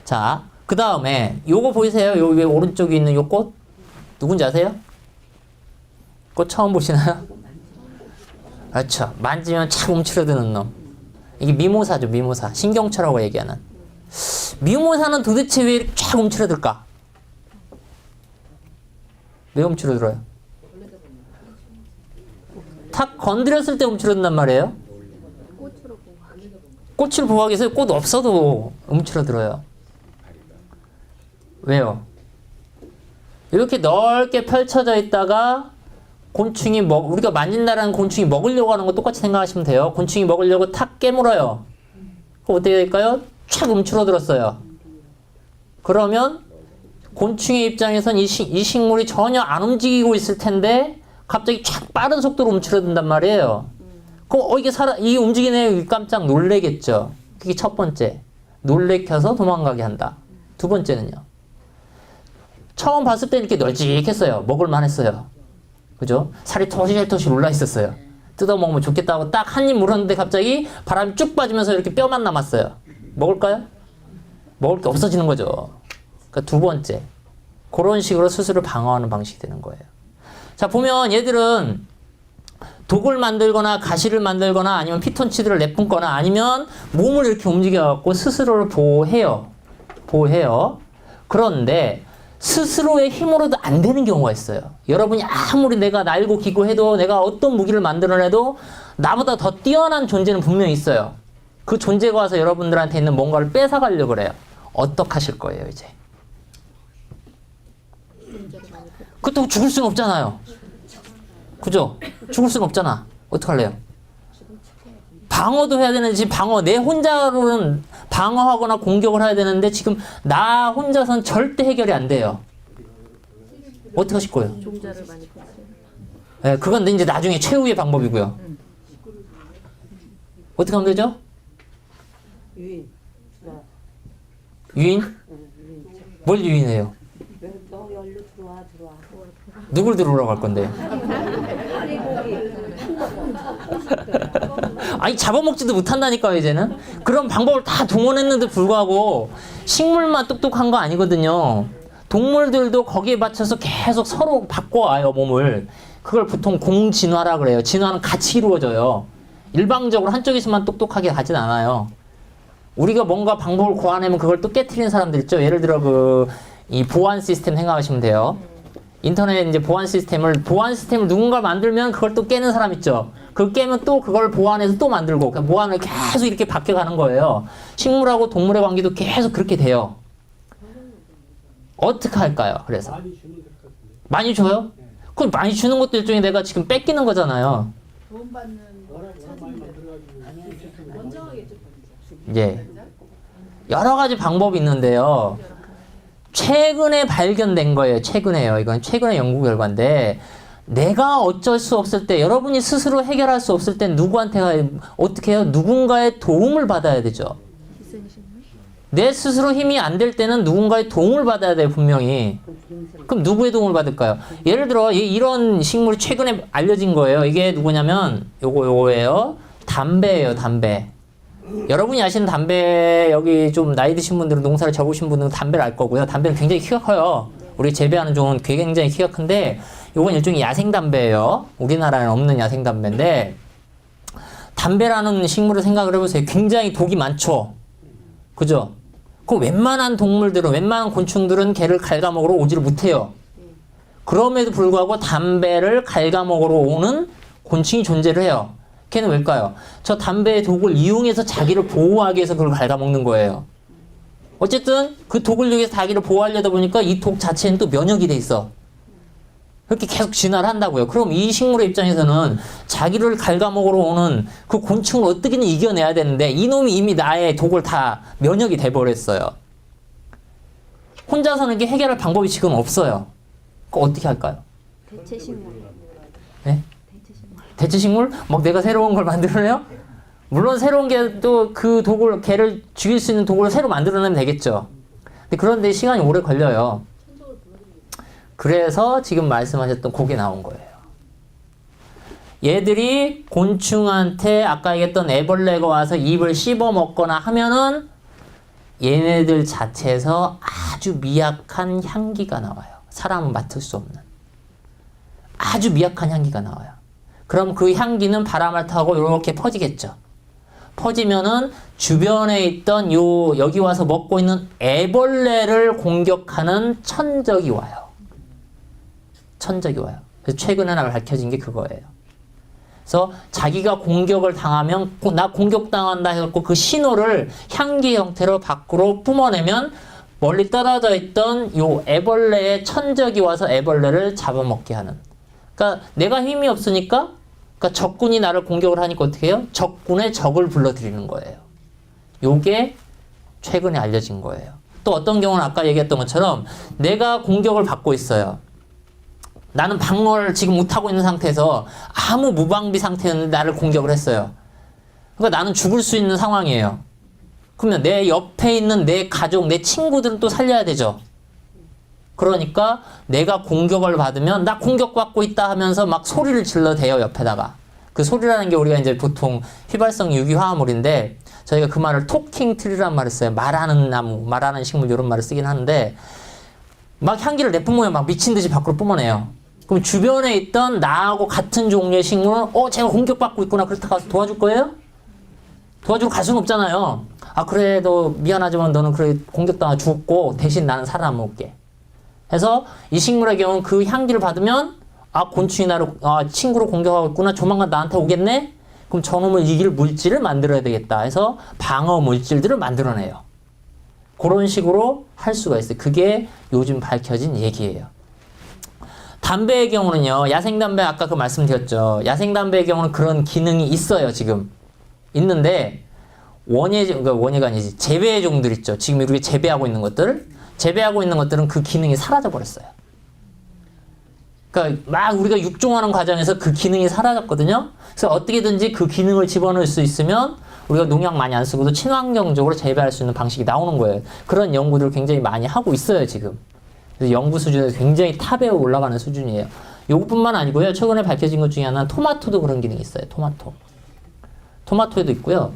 자, 그 다음에 요거 보이세요? 요 위에 오른쪽에 있는 요 꽃? 누군지 아세요? 꽃 처음 보시나요? 그렇죠. 만지면 착 움츠러드는 놈. 이게 미모사죠, 미모사. 신경초라고 얘기하는. 미모사는 도대체 왜 이렇게 쫙 움츠러들까? 왜 움츠러들어요? 탁 건드렸을 때 움츠러든단 말이에요. 꽃을 보호하기 위해서 꽃 없어도 움츠러들어요. 왜요? 이렇게 넓게 펼쳐져 있다가 곤충이 우리가 만진다라는 곤충이 먹으려고 하는 거 똑같이 생각하시면 돼요. 곤충이 먹으려고 탁 깨물어요. 그럼 어떻게 될까요? 촥 움츠러들었어요. 그러면 곤충의 입장에선 이 식물이 전혀 안 움직이고 있을 텐데 갑자기 촥 빠른 속도로 움츠러든단 말이에요. 그럼 이게 이 움직이네 깜짝 놀래겠죠. 그게 첫 번째. 놀래켜서 도망가게 한다. 두 번째는요. 처음 봤을 때 이렇게 널찍했어요. 먹을만 했어요. 그죠? 살이 토실토실 올라 있었어요. 뜯어먹으면 좋겠다고 딱 한 입 물었는데 갑자기 바람이 쭉 빠지면서 이렇게 뼈만 남았어요. 먹을까요? 먹을 게 없어지는 거죠. 그러니까 두 번째. 그런 식으로 스스로 방어하는 방식이 되는 거예요. 자, 보면 얘들은 독을 만들거나 가시를 만들거나 아니면 피톤치드를 내뿜거나 아니면 몸을 이렇게 움직여갖고 스스로를 보호해요. 그런데 스스로의 힘으로도 안 되는 경우가 있어요. 여러분이 아무리 내가 날고 기고 해도 내가 어떤 무기를 만들어내도 나보다 더 뛰어난 존재는 분명히 있어요. 그 존재가 와서 여러분들한테 있는 뭔가를 뺏어가려고 그래요. 어떡하실 거예요, 이제? 그렇다고 죽을 수는 없잖아요. 그죠? 죽을 수는 없잖아. 어떡할래요? 방어도 해야 되는데 지금 내 혼자로는 방어하거나 공격을 해야 되는데 지금 나 혼자서는 절대 해결이 안 돼요. 어떻게 하실 거예요? 종자를 많이 봤어요. 네, 그건 이제 나중에 최후의 방법이고요. 어떻게 하면 되죠? 유인. 유인? 뭘 유인해요? 너 열로 들어와. 누굴 들어오라고 할 건데? 아니 잡아먹지도 못한다니까요 이제는. 그런 방법을 다 동원했는데 불구하고 식물만 똑똑한 거 아니거든요. 동물들도 거기에 맞춰서 계속 서로 바꿔와요 몸을. 그걸 보통 공진화라 그래요. 진화는 같이 이루어져요. 일방적으로 한쪽에서만 똑똑하게 가진 않아요. 우리가 뭔가 방법을 고안하면 그걸 또 깨트리는 사람들 있죠. 예를 들어 이 보안 시스템 생각하시면 돼요. 인터넷 이제 보안 시스템을 누군가 만들면 그걸 또 깨는 사람 있죠. 그걸 깨면 또 그걸 보완해서 또 만들고 보안을 계속 이렇게 바뀌어가는 거예요. 식물하고 동물의 관계도 계속 그렇게 돼요. 어떻게 할까요? 그래서 많이 줘요? 그럼 많이 주는 것도 일종의 내가 지금 뺏기는 거잖아요. 돈 받는 거를 찾으면 먼저 하겠죠. 예. 여러 가지 방법이 있는데요. 최근에 발견된 거예요. 최근에요. 이건 최근의 연구 결과인데 내가 어쩔 수 없을 때 여러분이 스스로 해결할 수 없을 때 누구한테 어떻게 해요? 누군가의 도움을 받아야 되죠. 내 스스로 힘이 안 될 때는 누군가의 도움을 받아야 돼요. 분명히. 그럼 누구의 도움을 받을까요? 예를 들어 이런 식물이 최근에 알려진 거예요. 이게 누구냐면 요거예요. 담배예요. 담배. 여러분이 아시는 담배, 여기 좀 나이 드신 분들은 농사를 접으신 분들은 담배를 알 거고요. 담배는 굉장히 키가 커요. 우리 재배하는 종은 굉장히 키가 큰데 요건 일종의 야생담배예요. 우리나라에는 없는 야생담배인데 담배라는 식물을 생각을 해보세요. 굉장히 독이 많죠. 그죠? 그 웬만한 동물들은, 웬만한 곤충들은 걔를 갉아먹으러 오지를 못해요. 그럼에도 불구하고 담배를 갉아먹으러 오는 곤충이 존재를 해요. 걔는 왜일까요? 저 담배의 독을 이용해서 자기를 보호하기 위해서 그걸 갉아먹는 거예요. 어쨌든 그 독을 이용해서 자기를 보호하려다 보니까 이 독 자체는 또 면역이 돼 있어. 그렇게 계속 진화를 한다고요. 그럼 이 식물의 입장에서는 자기를 갉아먹으러 오는 그 곤충을 어떻게든 이겨내야 되는데 이놈이 이미 나의 독을 다 면역이 돼버렸어요. 혼자서는 이게 해결할 방법이 지금 없어요. 그거 어떻게 할까요? 대체식물. 네? 대체식물. 대체식물? 막 내가 새로운 걸 만들어내요? 물론 새로운 게 또 그 독을, 걔를 죽일 수 있는 독을 새로 만들어내면 되겠죠. 근데 그런데 시간이 오래 걸려요. 그래서 지금 말씀하셨던 그게 나온 거예요. 얘들이 곤충한테 아까 얘기했던 애벌레가 와서 입을 씹어 먹거나 하면은 얘네들 자체에서 아주 미약한 향기가 나와요. 사람은 맡을 수 없는. 아주 미약한 향기가 나와요. 그럼 그 향기는 바람을 타고 이렇게 퍼지겠죠. 퍼지면은 주변에 있던 여기 와서 먹고 있는 애벌레를 공격하는 천적이 와요. 천적이 와요. 그래서 최근에 밝혀진 게 그거예요. 그래서 자기가 공격을 당하면 나 공격당한다 해갖고 그 신호를 향기 형태로 밖으로 뿜어내면 멀리 떨어져 있던 요 애벌레의 천적이 와서 애벌레를 잡아먹게 하는. 그러니까 내가 힘이 없으니까 그러니까 적군이 나를 공격을 하니까 어떻게 해요? 적군의 적을 불러들이는 거예요. 요게 최근에 알려진 거예요. 또 어떤 경우는 아까 얘기했던 것처럼 내가 공격을 받고 있어요. 나는 방어를 지금 못하고 있는 상태에서 아무 무방비 상태였는데 나를 공격을 했어요. 그러니까 나는 죽을 수 있는 상황이에요. 그러면 내 옆에 있는 내 가족, 내 친구들은 또 살려야 되죠. 그러니까 내가 공격을 받으면 나 공격받고 있다 하면서 막 소리를 질러대요, 옆에다가. 그 소리라는 게 우리가 이제 보통 휘발성 유기화합물인데 저희가 그 말을 토킹 트리란 말을 써요. 말하는 나무, 말하는 식물 이런 말을 쓰긴 하는데 막 향기를 내뿜으면 막 미친 듯이 밖으로 뿜어내요. 그럼 주변에 있던 나하고 같은 종류의 식물은 제가 공격받고 있구나. 그렇다고 가서 도와줄 거예요? 도와주러 갈 수는 없잖아요. 아 그래 너 미안하지만 너는 그래 공격당하 죽었고 대신 나는 살아남을게. 해서 이 식물의 경우는 그 향기를 받으면 곤충이 나를 친구로 공격하고 있구나. 조만간 나한테 오겠네? 그럼 저놈을 이길 물질을 만들어야 되겠다 해서 방어 물질들을 만들어내요. 그런 식으로 할 수가 있어요. 그게 요즘 밝혀진 얘기예요. 담배의 경우는요. 야생담배 아까 그 말씀드렸죠. 야생담배의 경우는 그런 기능이 있어요. 지금. 있는데 원예가 아니지. 재배의 종들 있죠. 지금 우리가 재배하고 있는 것들. 재배하고 있는 것들은 그 기능이 사라져 버렸어요. 그러니까 막 우리가 육종하는 과정에서 그 기능이 사라졌거든요. 그래서 어떻게든지 그 기능을 집어넣을 수 있으면 우리가 농약 많이 안 쓰고도 친환경적으로 재배할 수 있는 방식이 나오는 거예요. 그런 연구들을 굉장히 많이 하고 있어요, 지금. 그래서 연구 수준에서 굉장히 탑에 올라가는 수준이에요. 요것뿐만 아니고요. 최근에 밝혀진 것 중에 하나는 토마토도 그런 기능이 있어요. 토마토에도 있고요.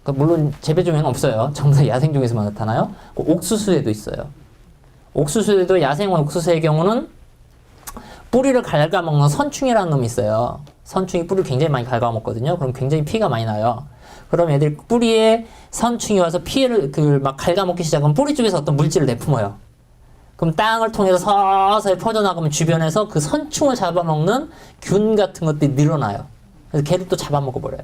그러니까 물론 재배종에는 없어요. 전부 다 야생종에서만 나타나요. 옥수수에도 있어요. 옥수수에도 야생 옥수수의 경우는 뿌리를 갉아먹는 선충이라는 놈이 있어요. 선충이 뿌리를 굉장히 많이 갉아먹거든요. 그럼 굉장히 피가 많이 나요. 그럼 애들 뿌리에 선충이 와서 피해를 막 갉아먹기 시작하면 뿌리 쪽에서 어떤 물질을 내뿜어요. 그럼 땅을 통해서 서서히 퍼져나가면 주변에서 그 선충을 잡아먹는 균 같은 것들이 늘어나요. 그래서 걔를 또 잡아먹어버려요.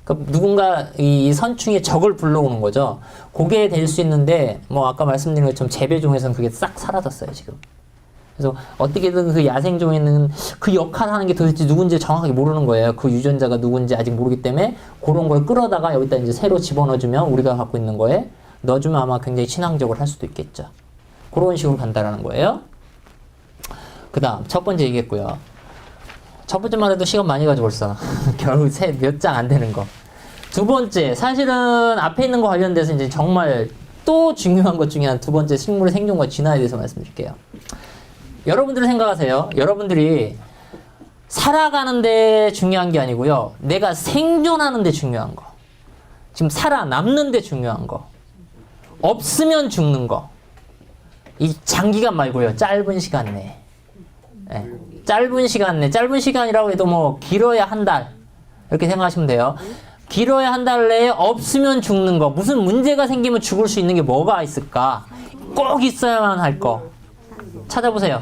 그러니까 누군가 이 선충의 적을 불러오는 거죠. 그게 될 수 있는데 아까 말씀드린 것처럼 재배종에서는 그게 싹 사라졌어요, 지금. 그래서 어떻게든 그 야생종에는 그 역할을 하는 게 도대체 누군지 정확하게 모르는 거예요. 그 유전자가 누군지 아직 모르기 때문에 그런 걸 끌어다가 여기다 이제 새로 집어넣어주면 우리가 갖고 있는 거에 넣어주면 아마 굉장히 친환경적으로 할 수도 있겠죠. 그런 식으로 간다라는 거예요. 그 다음 첫 번째 얘기했고요. 첫 번째만 해도 시간 많이 가지고 벌써 결국 몇 장 안 되는 거. 두 번째, 사실은 앞에 있는 거 관련돼서 이제 정말 또 중요한 것 중에 한 두 번째, 식물의 생존과 진화에 대해서 말씀드릴게요. 여러분들 생각하세요. 여러분들이 살아가는데 중요한 게 아니고요. 내가 생존하는데 중요한 거. 지금 살아남는데 중요한 거. 없으면 죽는 거. 이 장기간 말고요. 짧은 시간 내에. 네. 짧은 시간 내. 짧은 시간이라고 해도 뭐 길어야 한 달. 이렇게 생각하시면 돼요. 길어야 한 달 내에 없으면 죽는 거. 무슨 문제가 생기면 죽을 수 있는 게 뭐가 있을까? 꼭 있어야만 할 거. 찾아보세요.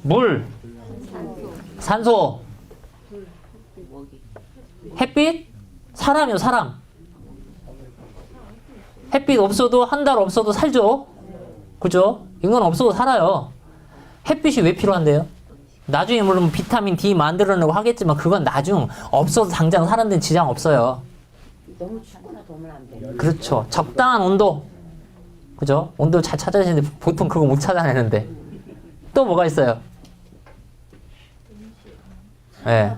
물, 산소, 햇빛, 사람이요, 사람. 햇빛 없어도 한 달 없어도 살죠. 그죠? 인간 없어도 살아요. 햇빛이 왜 필요한데요? 나중에 물론 비타민 D 만들어내고 하겠지만 그건 나중 없어도 당장 사는 데는 지장 없어요. 너무 춥거나 더우면 안 돼. 그렇죠. 적당한 온도. 그죠? 온도 잘 찾아야 되는데 보통 그거 못 찾아내는데. 또 뭐가 있어요? 예.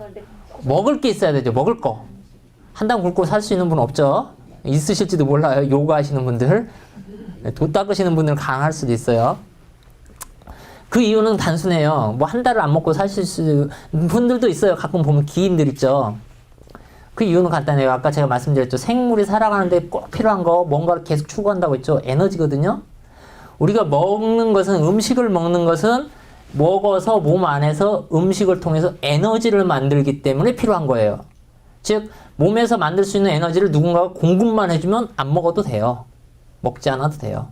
먹을 게 있어야 되죠. 먹을 거. 한 달 굶고 살 수 있는 분 없죠? 있으실지도 몰라요. 요가 하시는 분들. 도 닦으시는 분들은 가능할 수도 있어요. 그 이유는 단순해요. 뭐 한 달을 안 먹고 사실 수 분들도 있어요. 가끔 보면 기인들 있죠. 그 이유는 간단해요. 아까 제가 말씀드렸죠. 생물이 살아가는데 꼭 필요한 거 뭔가를 계속 추구한다고 했죠. 에너지거든요. 우리가 먹는 것은 음식을 먹는 것은 먹어서 몸 안에서 음식을 통해서 에너지를 만들기 때문에 필요한 거예요. 즉 몸에서 만들 수 있는 에너지를 누군가가 공급만 해주면 안 먹어도 돼요. 먹지 않아도 돼요.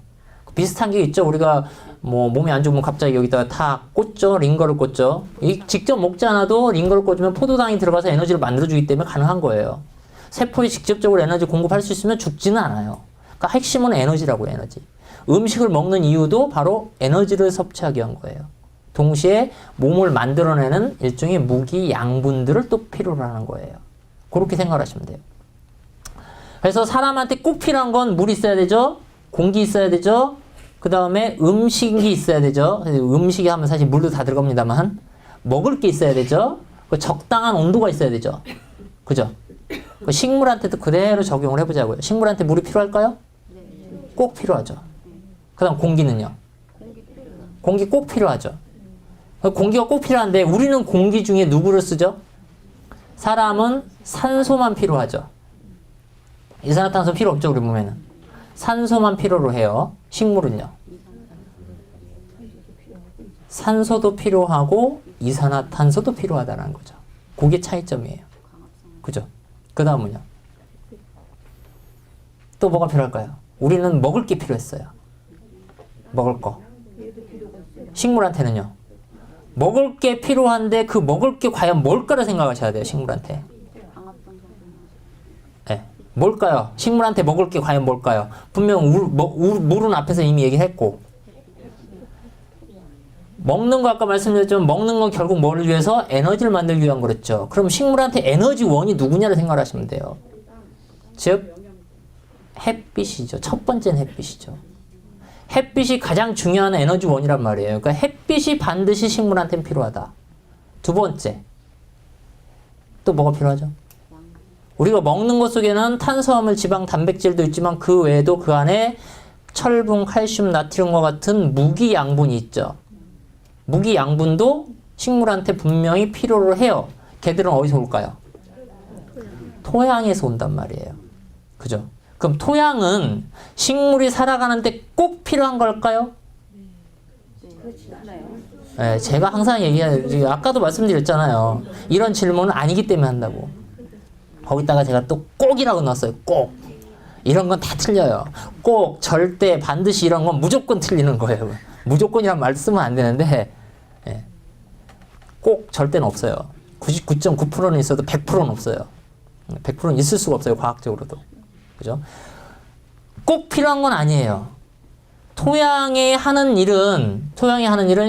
비슷한 게 있죠. 우리가 뭐 몸이 안 좋으면 갑자기 여기다가 다 꽂죠. 링거를 꽂죠. 직접 먹지 않아도 링거를 꽂으면 포도당이 들어가서 에너지를 만들어주기 때문에 가능한 거예요. 세포에 직접적으로 에너지 공급할 수 있으면 죽지는 않아요. 그러니까 핵심은 에너지라고요. 에너지. 음식을 먹는 이유도 바로 에너지를 섭취하기 위한 거예요. 동시에 몸을 만들어내는 일종의 무기 양분들을 또 필요로 하는 거예요. 그렇게 생각하시면 돼요. 그래서 사람한테 꼭 필요한 건 물이 있어야 되죠. 공기 있어야 되죠. 그 다음에 음식이 있어야 되죠. 음식이 하면 사실 물도 다 들어갑니다만 먹을 게 있어야 되죠. 적당한 온도가 있어야 되죠. 그죠? 식물한테도 그대로 적용을 해보자고요. 식물한테 물이 필요할까요? 꼭 필요하죠. 그 다음 공기는요? 공기 꼭 필요하죠. 공기가 꼭 필요한데 우리는 공기 중에 누구를 쓰죠? 사람은 산소만 필요하죠. 이산화탄소 필요 없죠. 우리 몸에는. 산소만 필요로 해요. 식물은요. 산소도 필요하고 이산화탄소도 필요하다는 거죠. 그게 차이점이에요. 그죠? 그 다음은요. 또 뭐가 필요할까요? 우리는 먹을 게 필요했어요. 먹을 거. 식물한테는요. 먹을 게 필요한데 그 먹을 게 과연 뭘까를 생각하셔야 돼요. 식물한테. 네. 뭘까요? 식물한테 먹을 게 과연 뭘까요? 분명 물은 앞에서 이미 얘기했고 먹는 거 아까 말씀드렸지만 먹는 건 결국 뭐를 위해서? 에너지를 만들기 위한 거랬죠. 그럼 식물한테 에너지원이 누구냐를 생각하시면 돼요. 즉 햇빛이죠. 첫 번째는 햇빛이죠. 햇빛이 가장 중요한 에너지원이란 말이에요. 그러니까 햇빛이 반드시 식물한테는 필요하다. 두 번째 또 뭐가 필요하죠? 우리가 먹는 것 속에는 탄수화물, 지방, 단백질도 있지만 그 외에도 그 안에 철분, 칼슘, 나트륨과 같은 무기 양분이 있죠. 무기 양분도 식물한테 분명히 필요로 해요. 걔들은 어디서 올까요? 토양에서 온단 말이에요. 그죠? 그럼 토양은 식물이 살아가는데 꼭 필요한 걸까요? 그렇지 않아요. 네, 제가 항상 얘기하는, 아까도 말씀드렸잖아요. 이런 질문은 아니기 때문에 한다고. 거기다가 제가 또 꼭이라고 넣었어요. 꼭. 이런 건 다 틀려요. 꼭, 절대, 반드시 이런 건 무조건 틀리는 거예요. 무조건이란 말 쓰면 안 되는데 예. 꼭 절대는 없어요. 99.9%는 있어도 100%는 없어요. 100%는 있을 수가 없어요. 과학적으로도. 그죠? 꼭 필요한 건 아니에요. 토양이 하는 일은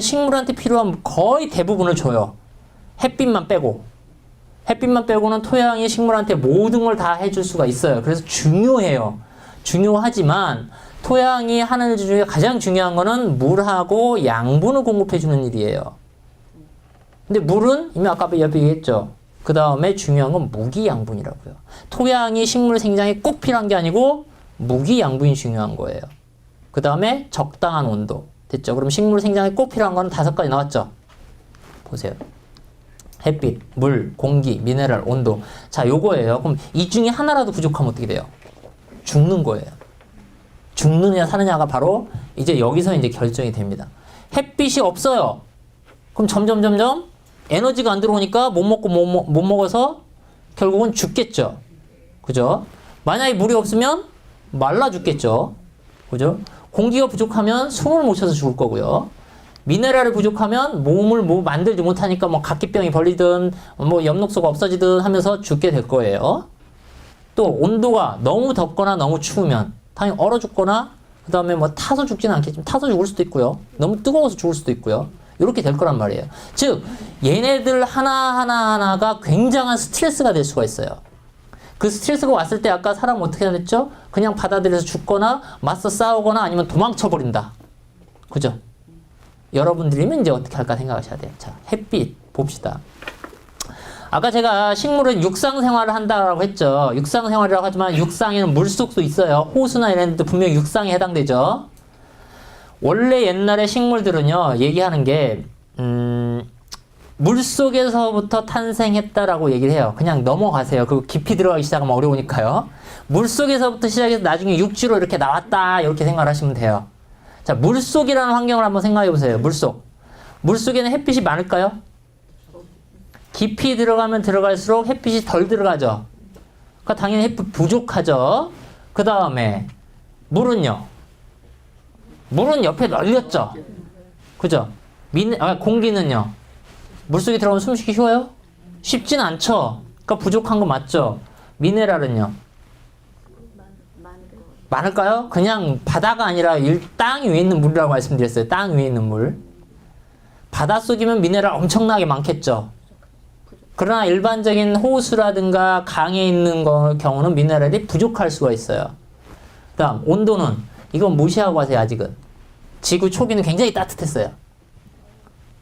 식물한테 필요한 거의 대부분을 줘요. 햇빛만 빼고. 햇빛만 빼고는 토양이 식물한테 모든 걸 다 해줄 수가 있어요. 그래서 중요해요. 중요하지만 토양이 하는 일 중에 가장 중요한 거는 물하고 양분을 공급해 주는 일이에요. 근데 물은 이미 아까 옆에 얘기했죠. 그 다음에 중요한 건 무기 양분이라고요. 토양이 식물 생장에 꼭 필요한 게 아니고 무기 양분이 중요한 거예요. 그 다음에 적당한 온도. 됐죠? 그럼 식물 생장에 꼭 필요한 거는 5가지 나왔죠? 보세요. 햇빛, 물, 공기, 미네랄, 온도. 자, 요거예요. 그럼 이 중에 하나라도 부족하면 어떻게 돼요? 죽는 거예요. 죽느냐 사느냐가 바로 이제 여기서 이제 결정이 됩니다. 햇빛이 없어요. 그럼 점점 에너지가 안 들어오니까 못 먹고 못 먹어서 결국은 죽겠죠. 그죠? 만약에 물이 없으면 말라 죽겠죠. 그죠? 공기가 부족하면 숨을 못 쉬어서 죽을 거고요. 미네랄이 부족하면 몸을 만들지 못하니까 뭐 각기병이 벌리든 뭐 엽록소가 없어지든 하면서 죽게 될 거예요. 또 온도가 너무 덥거나 너무 추우면 당연히 얼어 죽거나 그 다음에 뭐 타서 죽지는 않겠지만 타서 죽을 수도 있고요. 너무 뜨거워서 죽을 수도 있고요. 이렇게 될 거란 말이에요. 즉 얘네들 하나하나가 굉장한 스트레스가 될 수가 있어요. 그 스트레스가 왔을 때 아까 사람 어떻게 했죠? 그냥 받아들여서 죽거나 맞서 싸우거나 아니면 도망쳐 버린다. 그죠? 여러분들이면 이제 어떻게 할까 생각하셔야 돼요. 자, 햇빛 봅시다. 아까 제가 식물은 육상 생활을 한다고 했죠. 육상 생활이라고 하지만 육상에는 물속도 있어요. 호수나 이런 데도 분명히 육상에 해당되죠. 원래 옛날에 식물들은요, 얘기하는 게 물속에서부터 탄생했다라고 얘기를 해요. 그냥 넘어가세요. 그 깊이 들어가기 시작하면 어려우니까요. 물속에서부터 시작해서 나중에 육지로 이렇게 나왔다 이렇게 생각을 하시면 돼요. 자, 물속이라는 환경을 한번 생각해 보세요. 물속. 물속에는 햇빛이 많을까요? 깊이 들어가면 들어갈수록 햇빛이 덜 들어가죠. 그러니까 당연히 햇빛 부족하죠. 그 다음에 물은요. 물은 옆에 널렸죠. 그죠? 공기는요. 물속에 들어가면 숨쉬기 쉬워요? 쉽진 않죠. 그러니까 부족한 거 맞죠? 미네랄은요. 많을까요? 그냥 바다가 아니라 땅 위에 있는 물이라고 말씀드렸어요. 땅 위에 있는 물. 바닷속이면 미네랄 엄청나게 많겠죠. 그러나 일반적인 호수라든가 강에 있는 경우는 미네랄이 부족할 수가 있어요. 다음 온도는 이건 무시하고 하세요. 아직은. 지구 초기는 굉장히 따뜻했어요.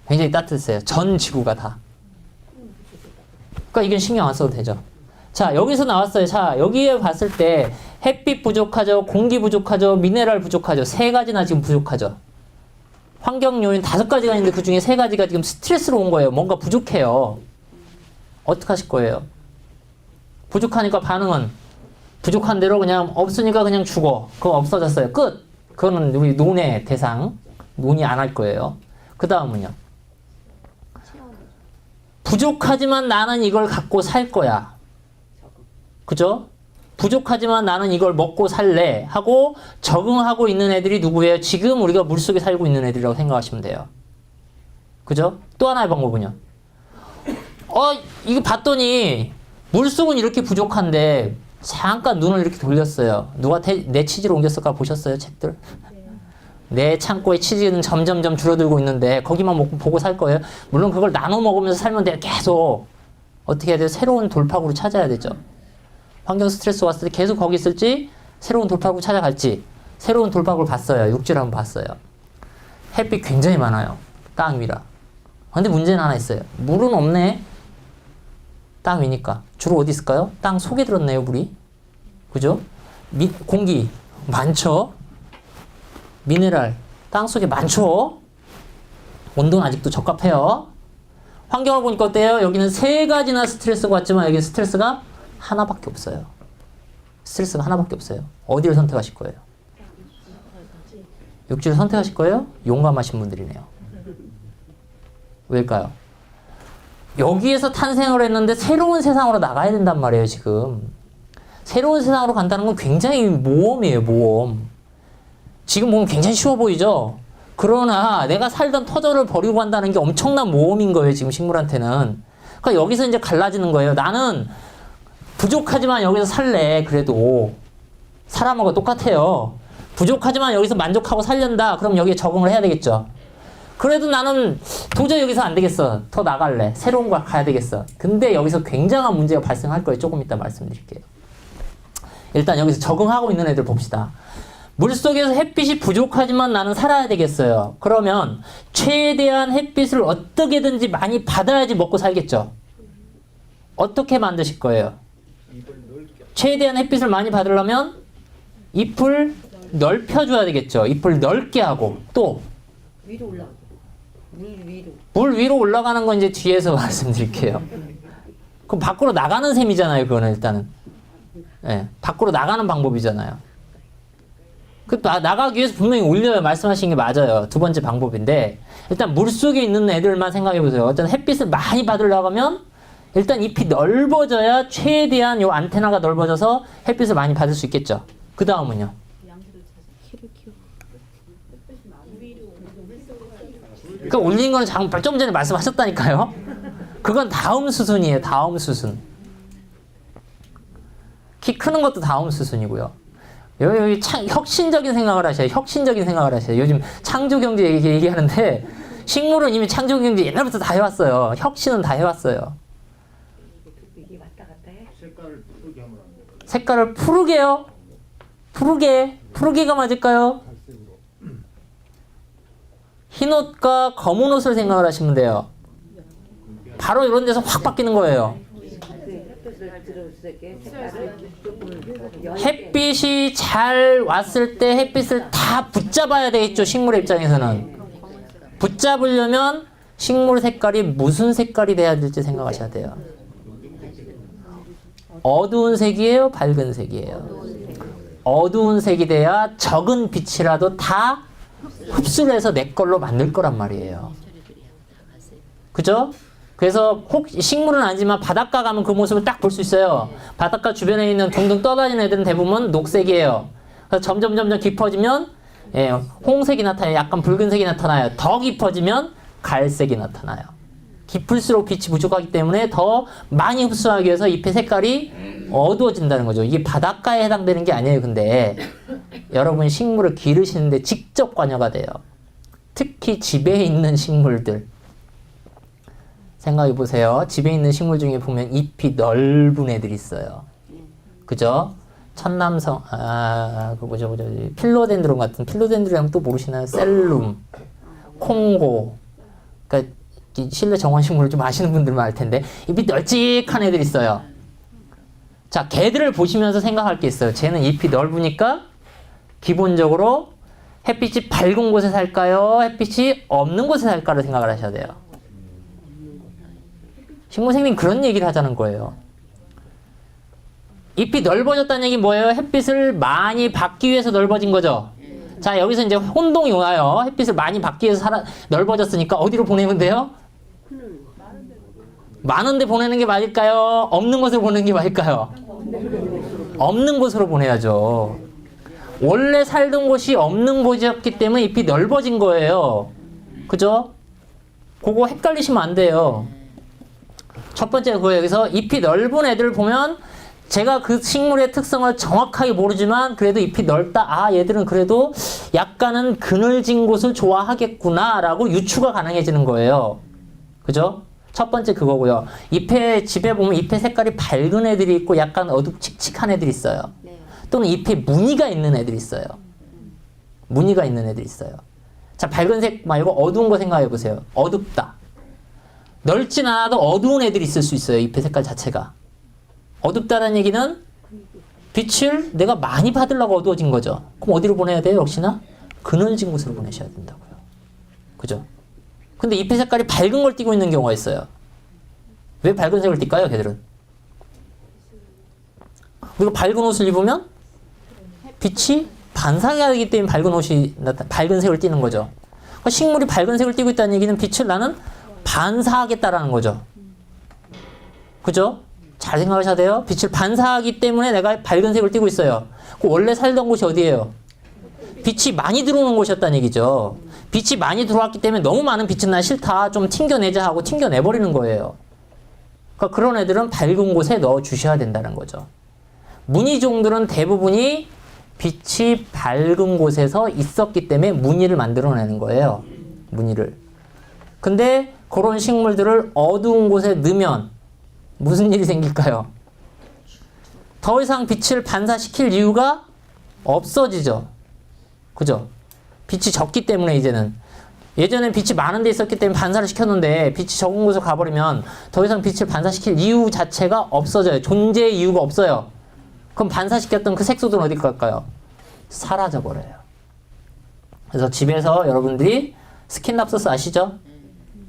굉장히 따뜻했어요. 전 지구가 다. 그러니까 이건 신경 안 써도 되죠. 자, 여기서 나왔어요. 자, 여기에 봤을 때 햇빛 부족하죠. 공기 부족하죠. 미네랄 부족하죠. 3가지나 지금 부족하죠. 환경 요인 5가지가 있는데 그 중에 3가지가 지금 스트레스로 온 거예요. 뭔가 부족해요. 어떻게 하실 거예요? 부족하니까 반응은 부족한 대로 그냥 없으니까 그냥 죽어. 그거 없어졌어요. 끝. 그거는 우리 논의 대상. 논의 안 할 거예요. 그 다음은요. 부족하지만 나는 이걸 갖고 살 거야. 그죠? 부족하지만 나는 이걸 먹고 살래 하고 적응하고 있는 애들이 누구예요? 지금 우리가 물속에 살고 있는 애들이라고 생각하시면 돼요. 그죠? 또 하나의 방법은요. 이거 봤더니 물속은 이렇게 부족한데 잠깐 눈을 이렇게 돌렸어요. 누가 내 치즈를 옮겼을까 보셨어요? 책들? 내 창고에 치즈는 점점점 줄어들고 있는데 거기만 보고 살 거예요? 물론 그걸 나눠 먹으면서 살면 돼요. 계속 어떻게 해야 돼요? 새로운 돌파구를 찾아야 되죠. 환경 스트레스 왔을 때 계속 거기 있을지 새로운 돌파구 찾아갈지 새로운 돌파구를 봤어요. 육지를 한번 봤어요. 햇빛 굉장히 많아요. 땅 위라. 근데 문제는 하나 있어요. 물은 없네. 땅 위니까. 주로 어디 있을까요? 땅 속에 들었네요, 물이. 그죠? 공기 많죠? 미네랄 땅 속에 많죠? 온도는 아직도 적합해요. 환경을 보니까 어때요? 여기는 3가지나 스트레스가 왔지만 여기는 스트레스가 하나밖에 없어요. 스트레스가 하나밖에 없어요. 어디를 선택하실 거예요? 육지를 선택하실 거예요? 용감하신 분들이네요. 왜일까요? 여기에서 탄생을 했는데 새로운 세상으로 나가야 된단 말이에요, 지금. 새로운 세상으로 간다는 건 굉장히 모험이에요, 모험. 지금 보면 굉장히 쉬워 보이죠? 그러나 내가 살던 터전을 버리고 간다는 게 엄청난 모험인 거예요, 지금 식물한테는. 그러니까 여기서 이제 갈라지는 거예요. 나는 부족하지만 여기서 살래, 그래도. 사람하고 똑같아요. 부족하지만 여기서 만족하고 살련다. 그럼 여기에 적응을 해야 되겠죠. 그래도 나는 도저히 여기서 안 되겠어. 더 나갈래. 새로운 걸 가야 되겠어. 근데 여기서 굉장한 문제가 발생할 거예요. 조금 이따 말씀드릴게요. 일단 여기서 적응하고 있는 애들 봅시다. 물속에서 햇빛이 부족하지만 나는 살아야 되겠어요. 그러면 최대한 햇빛을 어떻게든지 많이 받아야지 먹고 살겠죠. 어떻게 만드실 거예요? 최대한 햇빛을 많이 받으려면 잎을 넓혀줘야 되겠죠. 잎을 넓게 하고 또 위로 올라가. 물 위로. 물 위로 올라가는 건 이제 뒤에서 말씀드릴게요. 그럼 밖으로 나가는 셈이잖아요. 그거는 일단은. 예, 밖으로 나가는 방법이잖아요. 나가기 위해서 분명히 올려요. 말씀하신 게 맞아요. 두 번째 방법인데 일단 물속에 있는 애들만 생각해 보세요. 어떤 햇빛을 많이 받으려고 하면 일단 잎이 넓어져야 최대한 요 안테나가 넓어져서 햇빛을 많이 받을 수 있겠죠. 그 다음은요. 그러니까 올리는 거는 좀 전에 말씀하셨다니까요. 그건 다음 수순이에요. 다음 수순. 키 크는 것도 다음 수순이고요. 여기 혁신적인 생각을 하셔요. 혁신적인 생각을 하셔요. 요즘 창조경제 얘기하는데 식물은 이미 창조경제 옛날부터 다 해왔어요. 혁신은 다 해왔어요. 이게 왔다 갔다 해. 색깔을 푸르게 하면 안 돼요. 색깔을 푸르게요? 푸르게가 맞을까요? 흰 옷과 검은 옷을 생각을 하시면 돼요. 바로 이런 데서 확 바뀌는 거예요. 그 햇빛을 들어올 게 색깔을 조금 얇게. 햇빛이 잘 왔을 때 햇빛을 다 붙잡아야 되겠죠. 식물의 입장에서는. 붙잡으려면 식물 색깔이 무슨 색깔이 돼야 될지 생각하셔야 돼요. 어두운 색이에요? 밝은 색이에요? 어두운 색이 돼야 적은 빛이라도 다 흡수를 해서 내 걸로 만들 거란 말이에요. 그죠? 그래서 식물은 아니지만 바닷가 가면 그 모습을 딱 볼 수 있어요. 바닷가 주변에 있는 둥둥 떠다니는 애들은 대부분 녹색이에요. 그래서 점점 깊어지면 홍색이 나타나요. 약간 붉은색이 나타나요. 더 깊어지면 갈색이 나타나요. 깊을수록 빛이 부족하기 때문에 더 많이 흡수하기 위해서 잎의 색깔이 어두워진다는 거죠. 이게 바닷가에 해당되는 게 아니에요. 근데 여러분 식물을 기르시는데 직접 관여가 돼요. 특히 집에 있는 식물들. 생각해 보세요. 집에 있는 식물 중에 보면 잎이 넓은 애들이 있어요. 그죠? 천남성, 필로덴드론 같은, 필로덴드론 하면 또 모르시나요? 셀룸, 콩고. 그러니까 실내 정원식물을 좀 아시는 분들만 알 텐데, 잎이 널찍한 애들이 있어요. 자, 걔들을 보시면서 생각할 게 있어요. 쟤는 잎이 넓으니까 기본적으로 햇빛이 밝은 곳에 살까요? 햇빛이 없는 곳에 살까를 생각을 하셔야 돼요. 식물생님 그런 얘기를 하자는 거예요. 잎이 넓어졌다는 얘기 뭐예요? 햇빛을 많이 받기 위해서 넓어진 거죠. 자, 여기서 이제 혼동이 와요. 햇빛을 많이 받기 위해서 넓어졌으니까 어디로 보내면 돼요? 많은 데 보내는 게 맞을까요? 없는 곳으로 보내는 게 맞을까요? 없는 곳으로 보내야죠. 원래 살던 곳이 없는 곳이었기 때문에 잎이 넓어진 거예요. 그죠? 그거 헷갈리시면 안 돼요. 첫 번째 그거예요. 여기서 잎이 넓은 애들을 보면 제가 그 식물의 특성을 정확하게 모르지만 그래도 잎이 넓다. 아, 얘들은 그래도 약간은 그늘진 곳을 좋아하겠구나 라고 유추가 가능해지는 거예요. 그죠? 첫 번째 그거고요. 집에 보면 잎의 색깔이 밝은 애들이 있고 약간 어둡칙칙한 애들이 있어요. 또는 잎에 무늬가 있는 애들이 있어요. 무늬가 있는 애들이 있어요. 자, 밝은 색 말고 어두운 거 생각해 보세요. 어둡다. 넓진 않아도 어두운 애들이 있을 수 있어요. 잎의 색깔 자체가. 어둡다는 얘기는 빛을 내가 많이 받으려고 어두워진 거죠. 그럼 어디로 보내야 돼요? 역시나 그늘진 곳으로 보내셔야 된다고요. 그죠? 근데 잎의 색깔이 밝은 걸 띠고 있는 경우가 있어요. 왜 밝은 색을 띱까요? 걔들은? 우리가 밝은 옷을 입으면 빛이 반사하기 때문에 밝은 색을 띠는 거죠. 그러니까 식물이 밝은 색을 띠고 있다는 얘기는 빛을 나는 반사하겠다라는 거죠. 그죠? 잘 생각하셔야 돼요. 빛을 반사하기 때문에 내가 밝은 색을 띠고 있어요. 원래 살던 곳이 어디예요? 빛이 많이 들어오는 곳이었다는 얘기죠. 빛이 많이 들어왔기 때문에 너무 많은 빛은 나 싫다. 좀 튕겨내자 하고 튕겨내버리는 거예요. 그러니까 그런 애들은 밝은 곳에 넣어 주셔야 된다는 거죠. 무늬종들은 대부분이 빛이 밝은 곳에서 있었기 때문에 무늬를 만들어내는 거예요. 무늬를. 근데 그런 식물들을 어두운 곳에 넣으면 무슨 일이 생길까요? 더 이상 빛을 반사시킬 이유가 없어지죠. 그죠? 빛이 적기 때문에 이제는. 예전엔 빛이 많은 데 있었기 때문에 반사를 시켰는데 빛이 적은 곳으로 가버리면 더 이상 빛을 반사시킬 이유 자체가 없어져요. 존재의 이유가 없어요. 그럼 반사시켰던 그 색소들은 어디 갈까요? 사라져버려요. 그래서 집에서 여러분들이 스킨답소스 아시죠?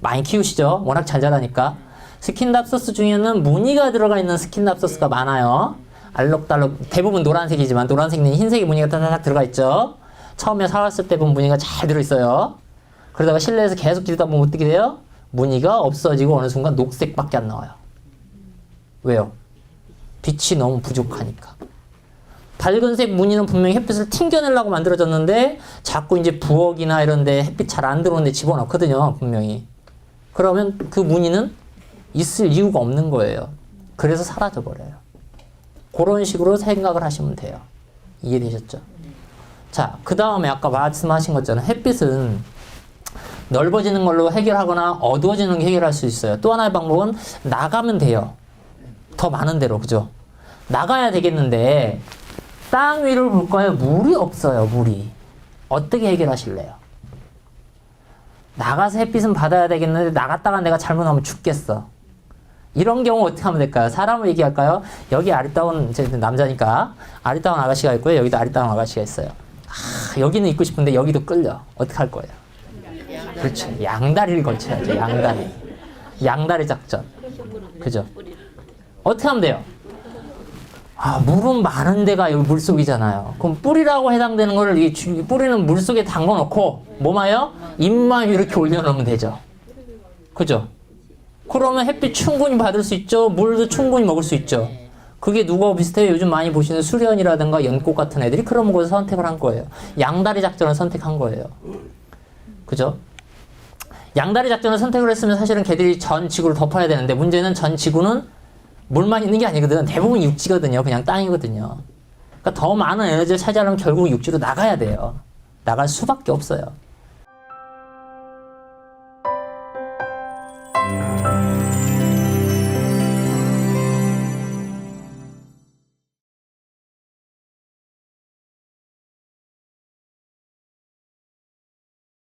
많이 키우시죠? 워낙 잘 자라니까. 스킨답소스 중에는 무늬가 들어가 있는 스킨답소스가 많아요. 알록달록, 대부분 노란색이지만 노란색은 흰색이 무늬가 따닥 들어가 있죠. 처음에 사왔을 때 본 무늬가 잘 들어있어요. 그러다가 실내에서 계속 기르다 보면 어떻게 돼요? 무늬가 없어지고 어느 순간 녹색밖에 안 나와요. 왜요? 빛이 너무 부족하니까. 밝은색 무늬는 분명히 햇빛을 튕겨내려고 만들어졌는데 자꾸 이제 부엌이나 이런데 햇빛 잘 안 들어오는데 집어넣거든요, 분명히. 그러면 그 무늬는 있을 이유가 없는 거예요. 그래서 사라져 버려요. 그런 식으로 생각을 하시면 돼요. 이해되셨죠? 자, 그 다음에 아까 말씀하신 것처럼 햇빛은 넓어지는 걸로 해결하거나 어두워지는 게 해결할 수 있어요. 또 하나의 방법은 나가면 돼요. 더 많은 데로, 그죠? 나가야 되겠는데 땅 위를 볼까요? 물이 없어요, 물이. 어떻게 해결하실래요? 나가서 햇빛은 받아야 되겠는데 나갔다가 내가 잘못하면 죽겠어. 이런 경우 어떻게 하면 될까요? 사람을 얘기할까요? 여기 아리따운, 제 남자니까 아리따운 아가씨가 있고요. 여기도 아리따운 아가씨가 있어요. 여기는 있고 싶은데 여기도 끌려. 어떻게 할 거예요? 그렇죠. 양다리를 걸쳐야죠. 양다리. 양다리 작전. 그죠? 어떻게 하면 돼요? 물은 많은 데가 여기 물속이잖아요. 그럼 뿌리라고 해당되는 거를 이 뿌리는 물속에 담궈놓고 뭐마요? 잎만 이렇게 올려놓으면 되죠. 그죠? 그러면 햇빛 충분히 받을 수 있죠. 물도 충분히 먹을 수 있죠. 그게 누구하고 비슷해요? 요즘 많이 보시는 수련이라든가 연꽃 같은 애들이 그런 곳을 선택을 한 거예요. 양다리 작전을 선택한 거예요. 그죠? 양다리 작전을 선택을 했으면 사실은 걔들이 전 지구를 덮어야 되는데 문제는 전 지구는 물만 있는 게 아니거든. 대부분 육지거든요. 그냥 땅이거든요. 그러니까 더 많은 에너지를 차지하려면 결국 육지로 나가야 돼요. 나갈 수밖에 없어요.